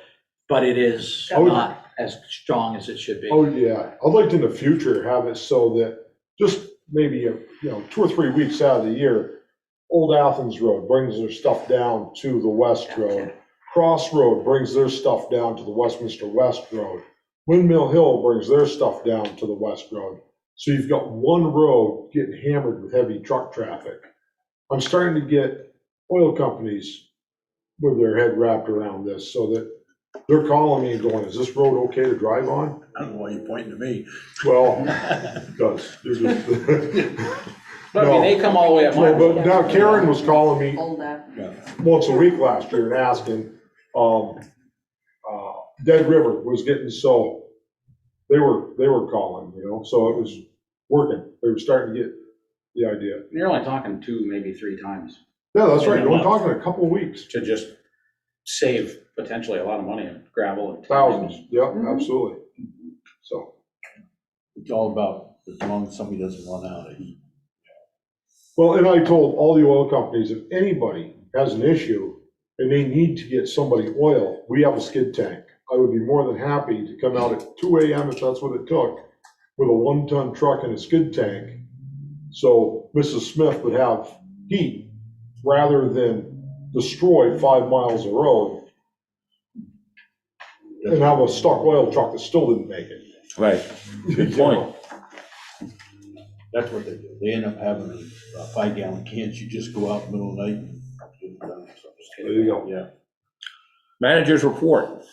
but it is Oh, not as strong as it should be. Oh, yeah. I'd like to in the future have it so that just maybe, 2 or 3 weeks out of the year, Old Athens Road brings their stuff down to the West Road. Cross Road brings their stuff down to the Westminster West Road. Windmill Hill brings their stuff down to the West Road. So you've got one road getting hammered with heavy truck traffic. I'm starting to get oil companies with their head wrapped around this, so that they're calling me and going, is this road okay to drive on? I don't know why you're pointing to me. Well, because they're just. but I mean, they come all the way up my No, but now Karen was calling me Hold that. once a week last year and asking, Dead River was getting so, they were calling, so it was working. They were starting to get the idea. You're only talking 2, maybe 3 times Yeah, that's right. In a We're month. talking a couple of weeks, to just save potentially a lot of money on gravel and. time. thousands. Yep, absolutely. So, It's all about, as long as somebody doesn't run out of heat. well, and I told all the oil companies, if anybody has an issue and they need to get somebody oil, we have a skid tank. I would be more than happy to come out at 2 AM if that's what it took, with a 1-ton truck and a skid tank. So Mrs. Smith would have heat rather than destroy 5 miles of road and have a stock oil truck that still didn't make it. Right, good point. That's what they do. They end up having 5-gallon cans. You just go out in the middle of the night and get it done. There you go. Yeah. Managers report.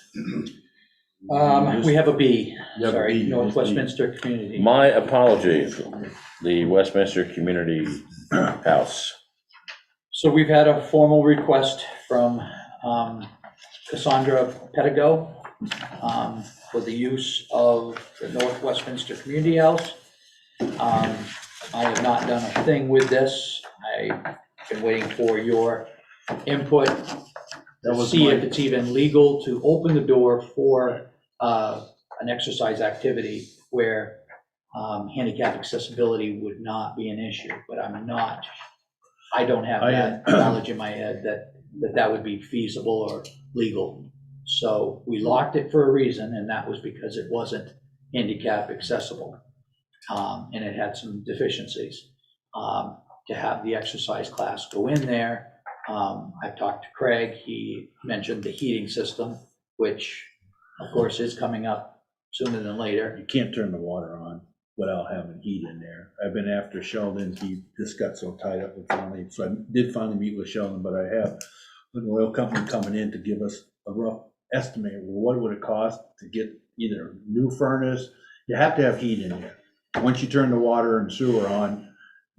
We have a B, You have a sorry, B, North just B. Westminster Community. My apologies, the Westminster Community House. So we've had a formal request from Cassandra Pedigo for the use of the North Westminster Community House. I have not done a thing with this. I've been waiting for your input to see if it's even legal to open the door for an exercise activity where handicap accessibility would not be an issue, but I don't have that knowledge in my head that would be feasible or legal. So we locked it for a reason, and that was because it wasn't handicap accessible. And it had some deficiencies. To have the exercise class go in there, I've talked to Craig, he mentioned the heating system, which of course is coming up sooner than later. You can't turn the water on without having heat in there. I've been after Sheldon, he just got so tied up with finally, so I did finally meet with Sheldon, but I have an oil company coming in to give us a rough estimate of what would it cost to get either a new furnace. You have to have heat in there. Once you turn the water and sewer on,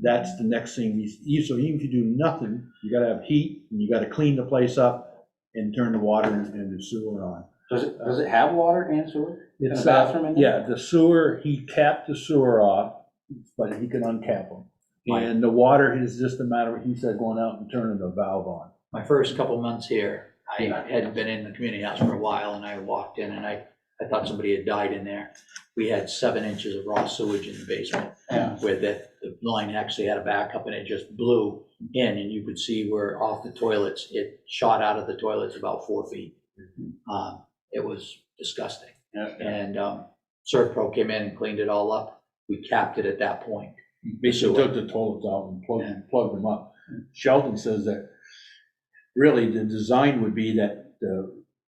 that's the next thing. So even if you do nothing, you gotta have heat, and you gotta clean the place up and turn the water and the sewer on. Does it have water and sewer? It's And a bathroom in there? Yeah, the sewer, he capped the sewer off, but he can uncap them. And the water is just a matter of, he said, going out and turning the valve on. My first couple months here, I hadn't been in the community house for a while, and I walked in and I thought somebody had died in there. We had 7 inches of raw sewage in the basement, where the line actually had a backup, and it just blew in, and you could see where off the toilets, it shot out of the toilets about 4 feet. It was disgusting. And Servpro came in and cleaned it all up. We capped it at that point. Basically took the toilets out and plugged them up. Sheldon says that really the design would be that,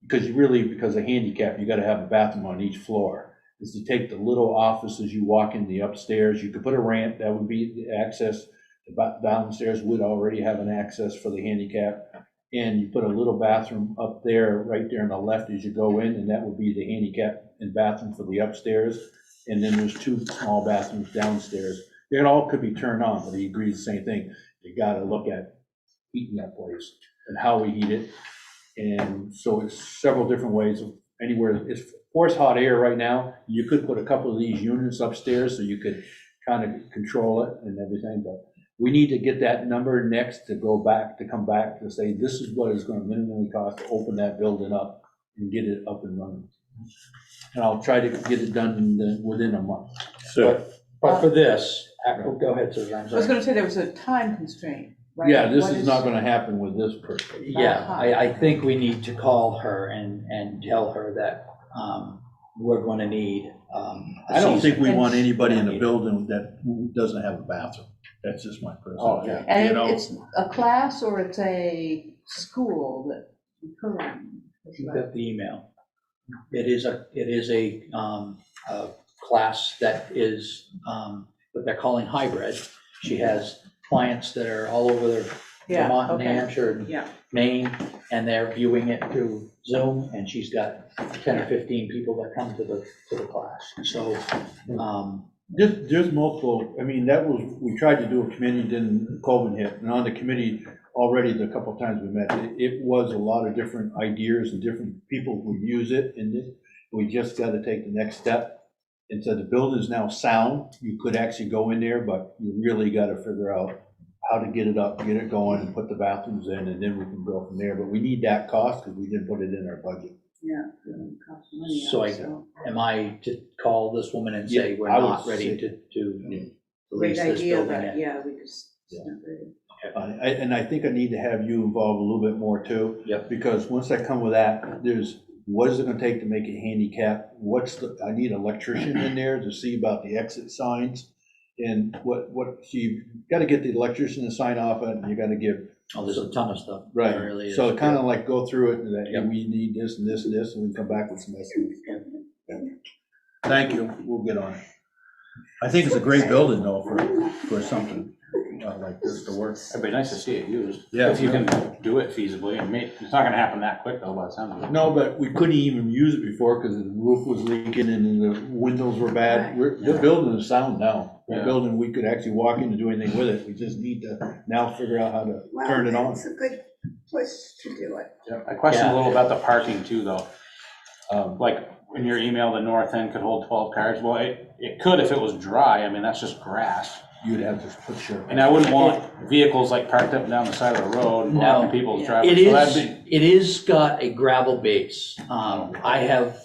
because of handicap, you gotta have a bathroom on each floor, is to take the little office as you walk in the upstairs. You could put a ramp, that would be the access. The downstairs would already have an access for the handicap. And you put a little bathroom up there, right there on the left as you go in, and that would be the handicap and bathroom for the upstairs. And then there's 2 small bathrooms downstairs. They all could be turned on, but he agrees the same thing. You gotta look at heating that place and how we heat it. And so it's several different ways of anywhere. It's forced hot air right now. You could put a couple of these units upstairs so you could kind of control it and everything, but we need to get that number next to come back to say, this is what it's gonna minimally cost to open that building up and get it up and running. And I'll try to get it done within a month. So, But for this, go ahead, Susan, I'm I was sorry. gonna say there was a time constraint, right? Yeah, this What is not gonna happen with this person. Yeah, I think we need to call her and tell her that we're going to need. I don't think we want anybody in the Yeah. building that doesn't have a bathroom. That's just my personal. Oh, yeah. And You know? it's a class or it's a school that you program? You got the email. It is a class that is what they're calling hybrid. She has clients that are all over Yeah, Vermont and okay. New Hampshire and Yeah. Maine, and they're viewing it through Zoom, and she's got 10 or 15 people that come to the class. So, There's multiple, I mean, we tried to do a committee, then COVID hit, and on the committee, already the couple of times we met, it was a lot of different ideas and different people would use it, and we just gotta take the next step. And so the building is now sound, you could actually go in there, but you really gotta figure out how to get it up, get it going, and put the bathrooms in, and then we can go from there, but we need that cost, because we didn't put it in our budget. Yeah. it doesn't cost money, So am I to call this woman and say, Yeah, we're I would not ready say- to Great release this idea, building but yet? yeah, we just, it's not ready. And I think I need to have you involved a little bit more too. Yep. Because once I come with that, what is it gonna take to make it handicap? I need an electrician in there to see about the exit signs. And you gotta get the electrician to sign off on it, and you gotta give. Oh, there's a ton of stuff. Right, There really is. so kind of like go through it, and that, hey, Yep. we need this and this and this, and we come back with some estimates. Thank you, we'll get on it. I think it's a great building though for something. like this to work. It'd be nice to see it used. Yeah. If you can do it feasibly and make, it's not gonna happen that quick though, by the sound of it. No, but we couldn't even use it before because the roof was leaking and the windows were bad. The building is sound now. The Yeah. building, we could actually walk in and do anything with it. We just need to now figure out how to turn it on. It's a good push to do it. I question Yeah. a little about the parking too, though. Like, in your email, the north end could hold 12 cars. Well, it could if it was dry. I mean, that's just grass. You'd have to put sure. And I wouldn't want vehicles like parked up and down the side of the road and blocking No. people's driveways. It So that'd is, be- it is got a gravel base. I have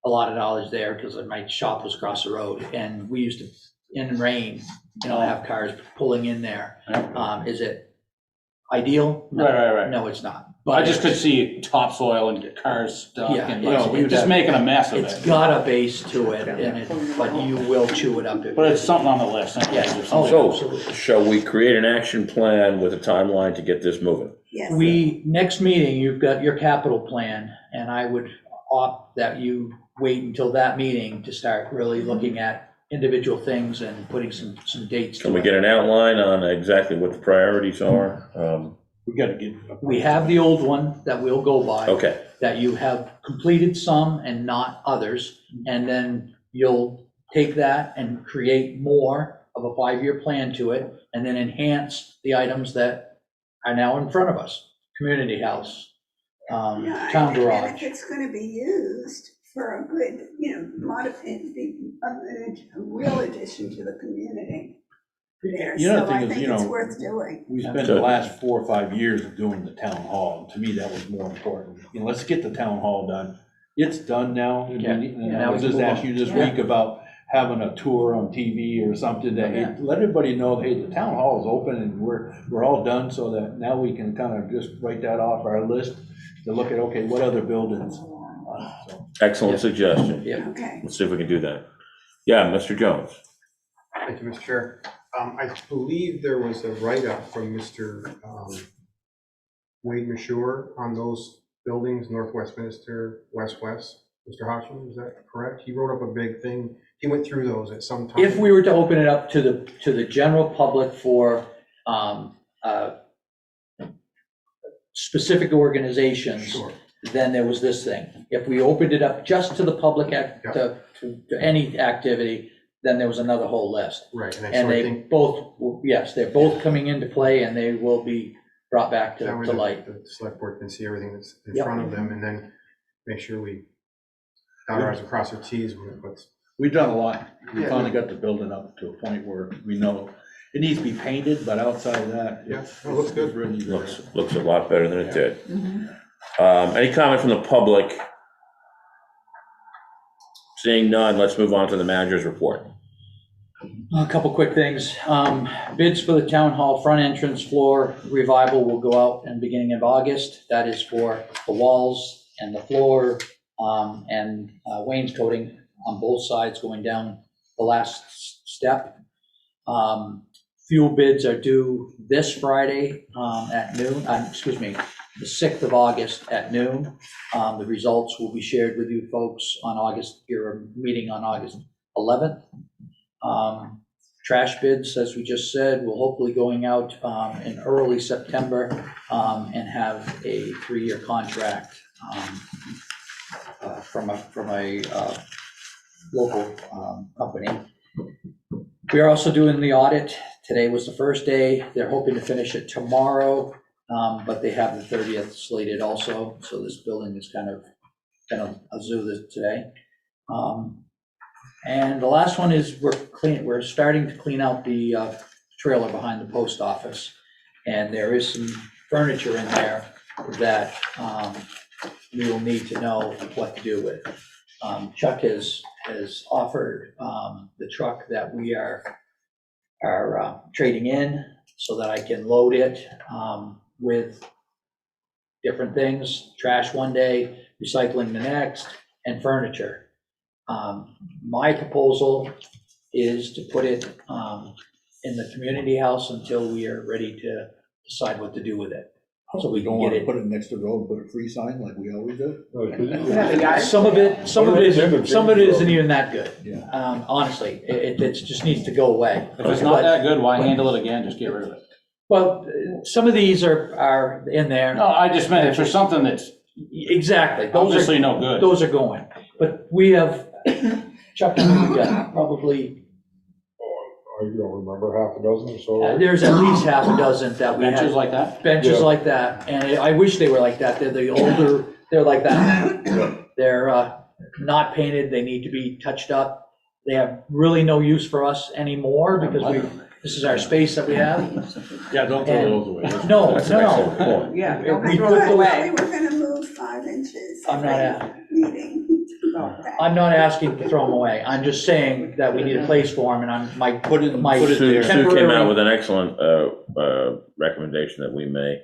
a lot of knowledge there because my shop was across the road and we used to, in rain, have cars pulling in there. Is it ideal? No. Right. No, it's not. I just could see topsoil and cars stuck Yeah, and it's- like, just making a mess of It's it. got a base to it, but you will chew it up. But it's something on the list. Yeah. If Oh, somebody- So, absolutely. shall we create an action plan with a timeline to get this moving? Yes. Next meeting, you've got your capital plan, and I would opt that you wait until that meeting to start really looking at individual things and putting some dates. Can to we it. get an outline on exactly what the priorities are? We gotta get. We have the old one that we'll go by. Okay, That you have completed some and not others, and then you'll take that and create more of a 5-year plan to it, and then enhance the items that are now in front of us. Community house, town And if garage. it's gonna be used for a good, a real addition to the community there. The other So I thing is, think it's worth doing. We spent the last 4 or 5 years doing the town hall. To me, that was more important. Let's get the town hall done. It's done now. And Yeah. and Now I we was can just move on. asking you this Yeah. week about having a tour on TV or something that, hey, Yeah. let everybody know, hey, the town hall is open and we're all done, so that now we can kind of just write that off our list to look at, okay, what other buildings? So, excellent suggestion. Yeah. Okay. Let's see if we can do that. Yeah, Mr. Jones. Thank you, Mr. Chair. I believe there was a write-up from Mr. Wade Mashur on those buildings, North Westminster, West. Mr. Hodgson, is that correct? He wrote up a big thing. He went through those at some time. If we were to open it up to the general public for specific organizations, Sure. then there was this thing. If we opened it up just to the public, to any activity, then there was another whole list. Right, and And so I they think both, yes, they're both coming into play and they will be brought back to that way light. the select board can see everything that's in Yep. front of them, and then make sure we dot our i's and cross our t's when it puts. we've done a lot. We Yeah. finally got the building up to a point where we know it needs to be painted, but outside of that, Yeah, it's it looks good. it's really good. Looks a lot better than it did. Any comment from the public? Seeing none, let's move on to the manager's report. A couple quick things. Bids for the town hall front entrance floor revival will go out in the beginning of August. That is for the walls and the floor, and wainscoting on both sides going down the last step. Fuel bids are due this Friday at noon, the 6th of August at noon. The results will be shared with you folks on your meeting on August 11th. Trash bids, as we just said, will hopefully going out in early September and have a 3-year contract from a local company. We are also doing the audit. Today was the first day. They're hoping to finish it tomorrow, but they have the 30th slated also. So this building is kind of a zoo today. And the last one is we're starting to clean out the trailer behind the post office. And there is some furniture in there that we will need to know what to do with. Chuck has offered the truck that we are trading in so that I can load it with different things, trash one day, recycling the next, and furniture. My proposal is to put it in the community house until we are ready to decide what to do with it. so we Don't can want get to it. put it next to the road, put a free sign like we always do. Some of it isn't even that good. Yeah. Honestly, it just needs to go away. If it's not that good, why handle it again? Just get rid of it. Well, some of these are in there. No, I just meant if there's something that's Exactly. Those obviously are, no good. those are going. But we have, Chuck, how many we got? Probably, I don't remember, half a dozen or so. there's at least half a dozen that we Benches have. like that? Benches Yeah. like that. And I wish they were like that. They're the older, they're like that. They're not painted. They need to be touched up. They have really no use for us anymore because this is our space that we have. Yeah, don't throw those away. No, That's an excellent no. point. Yeah, We don't put throw it those- away. We were gonna move 5 inches. I'm not every meeting. I'm not asking to throw them away. I'm just saying that we need a place for them, and Put it Sue there. Sue came out with an excellent recommendation that we may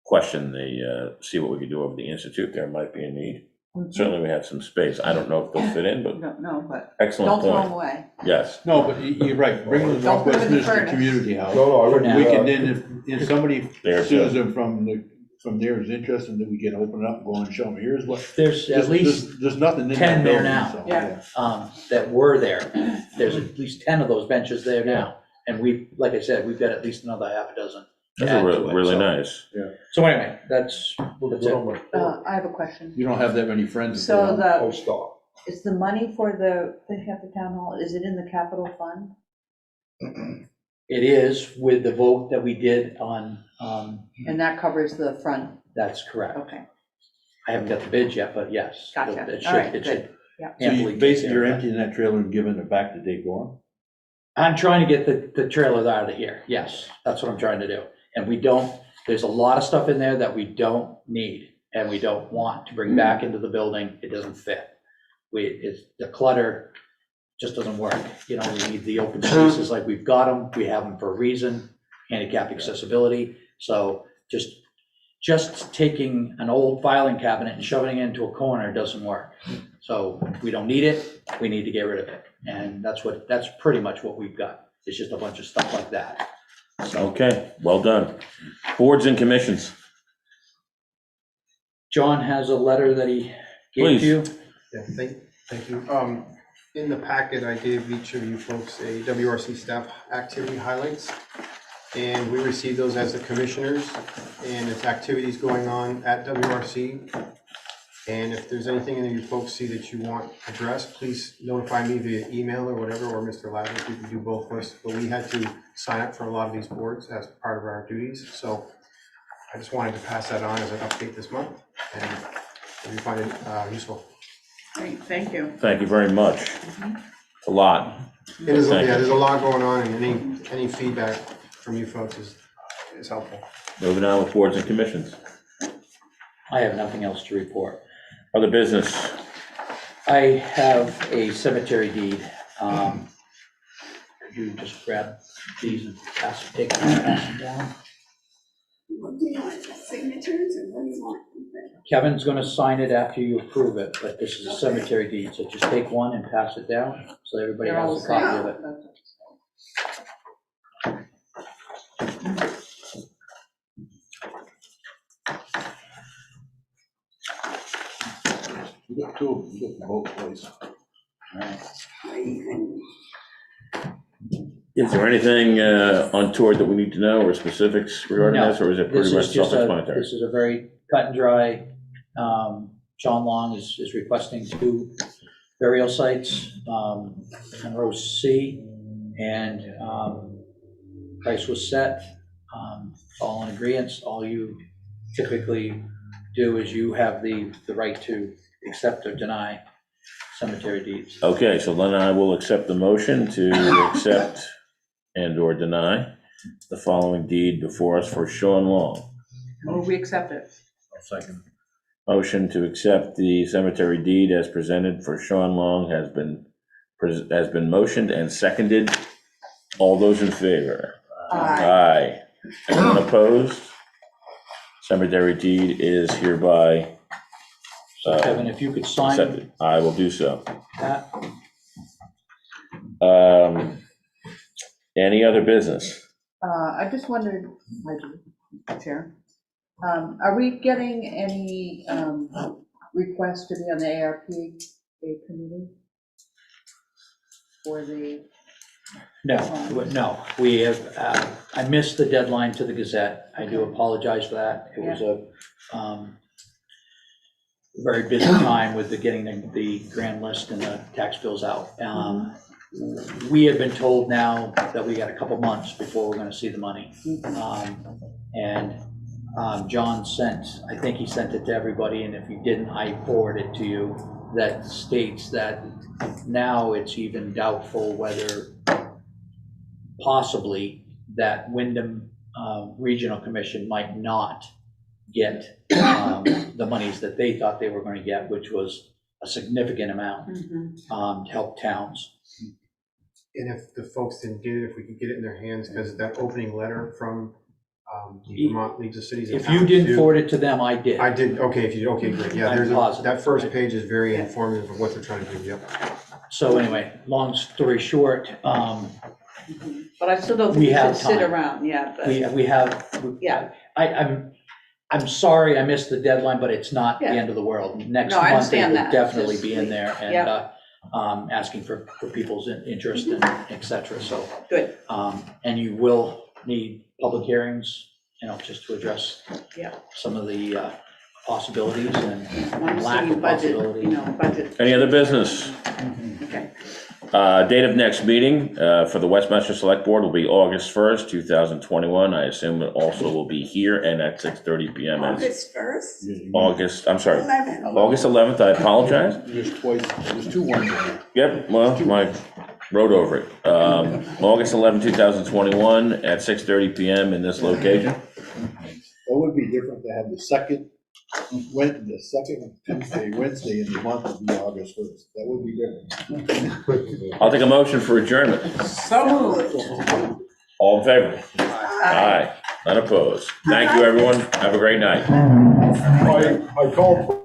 question see what we could do over the Institute. There might be a need. Certainly, we have some space. I don't know if they'll fit in, but No, but excellent don't throw them point. away. Yes. No, but you're right, bring them to Don't put them in the Westminster furnace. Community House. No, I wouldn't We do can that. then, if somebody There, sues too. them from there is interested, then we can open it up and go and show them, here's what. there's at least There's nothing in 10 that there building, now. so, Yeah. that were there. There's at least 10 of those benches there now. And like I said, we've got at least another half a dozen to Those add are to it. really so- nice. So anyway, that's We'll it. put on my I have a question. You don't have that many friends. So post op. is the money for the thing at the town hall, is it in the capital fund? It is with the vote that we did on, And that covers the front, that's correct. okay. I haven't got the bids yet, but yes. Gotcha. It All right, should, it should. good. Yeah. So you amply take basically, care you're of that. emptying that trailer and giving it back to Dave Gorham? I'm trying to get the trailers out of here. Yes, that's what I'm trying to do. And there's a lot of stuff in there that we don't need and we don't want to bring back into the building. It doesn't fit. The clutter just doesn't work. You know, we need the open spaces like we've got them. We have them for a reason, handicap accessibility. So just taking an old filing cabinet and shoving it into a corner doesn't work. So we don't need it. We need to get rid of it. And that's pretty much what we've got. It's just a bunch of stuff like that. Okay, well done. Boards and commissions. John has a letter that he gave to you. Yeah, thank you. In the packet, I gave each of you folks a WRC staff activity highlights. And we received those as the commissioners, and it's activities going on at WRC. And if there's anything that you folks see that you want addressed, please notify me via email or whatever, or Mr. Lavin, we can do both of us. But we had to sign up for a lot of these boards as part of our duties. So I just wanted to pass that on as an update this month, and if you find it useful. Great, thank you. Thank you very much. It's a lot. It is, Thank yeah, you. there's a lot going on, and any feedback from you folks is helpful. Moving on with boards and commissions. I have nothing else to report. Other business. I have a cemetery deed. Could you just grab these and take them and pass them down? What do you want, signatures, or what do you want? Kevin's gonna sign it after you approve it, but this is a cemetery deed, so just take one and pass it down, so everybody They're all has a the copy same. of it. You got two of them, you got both places. Is there anything untoward that we need to know or specifics regarding No, this, or is it This pretty much is just self-explanatory? this is a very cut and dry. John Long is requesting 2 burial sites, on row C, and price was set, all in agreement. All you typically do is you have the right to accept or deny cemetery deeds. Okay, so then I will accept the motion to accept and/or deny the following deed before us for Sean Long. Oh, we accept it. I'll second. Motion to accept the cemetery deed as presented for Sean Long has been motioned and seconded. All those in favor? Aye. Anyone opposed? Cemetery deed is hereby So Kevin, if you could sign accepted. I will do so. that. Any other business? I just wondered, Chair. Are we getting any requests to be on the ARPA committee? For the, No, we have, I missed the deadline to the Gazette. I do apologize for that. It was a very busy time with the getting the grand list and the tax bills out. We have been told now that we got a couple months before we're gonna see the money. And John sent, I think he sent it to everybody, and if you didn't, I forwarded it to you, that states that now it's even doubtful whether possibly that Wyndham Regional Commission might not get the monies that they thought they were going to get, which was a significant amount to help towns. And if the folks didn't get it, if we could get it in their hands, because that opening letter from the Vermont Leagues of Cities and If you Towns didn't too- forward it to them, I did. I did, okay, if you, okay, great, yeah, I'm there's positive. that first page is very informative of what they're trying to do, yep. So anyway, long story short, But I still don't We think you have should sit time. around, yeah, but, we have, yeah. I'm sorry I missed the deadline, but it's not the Yeah. end of the world. Next No, I month, it understand will that. definitely Just be in there and yeah. asking for people's interest and et cetera, so. Good. And you will need public hearings, just to address Yeah. some of the possibilities and Once lack you of budget, possibility. budget. Any other business? Okay. Date of next meeting for the Westminster Select Board will be August 1st, 2021. I assume it also will be here and at 6:30 PM. August 1st, I'm sorry, 11th. August 11th, I apologize. There's twice, there's 2 ones in there. Yep, well, I wrote over it. August 11th, 2021 at 6:30 PM in this location. What would be different to have the second Tuesday, Wednesday in the month would be August 1st? That would be different. I'll take a motion for adjournment. So moved. All in favor? Aye. Unopposed. Thank you, everyone. Have a great night. I called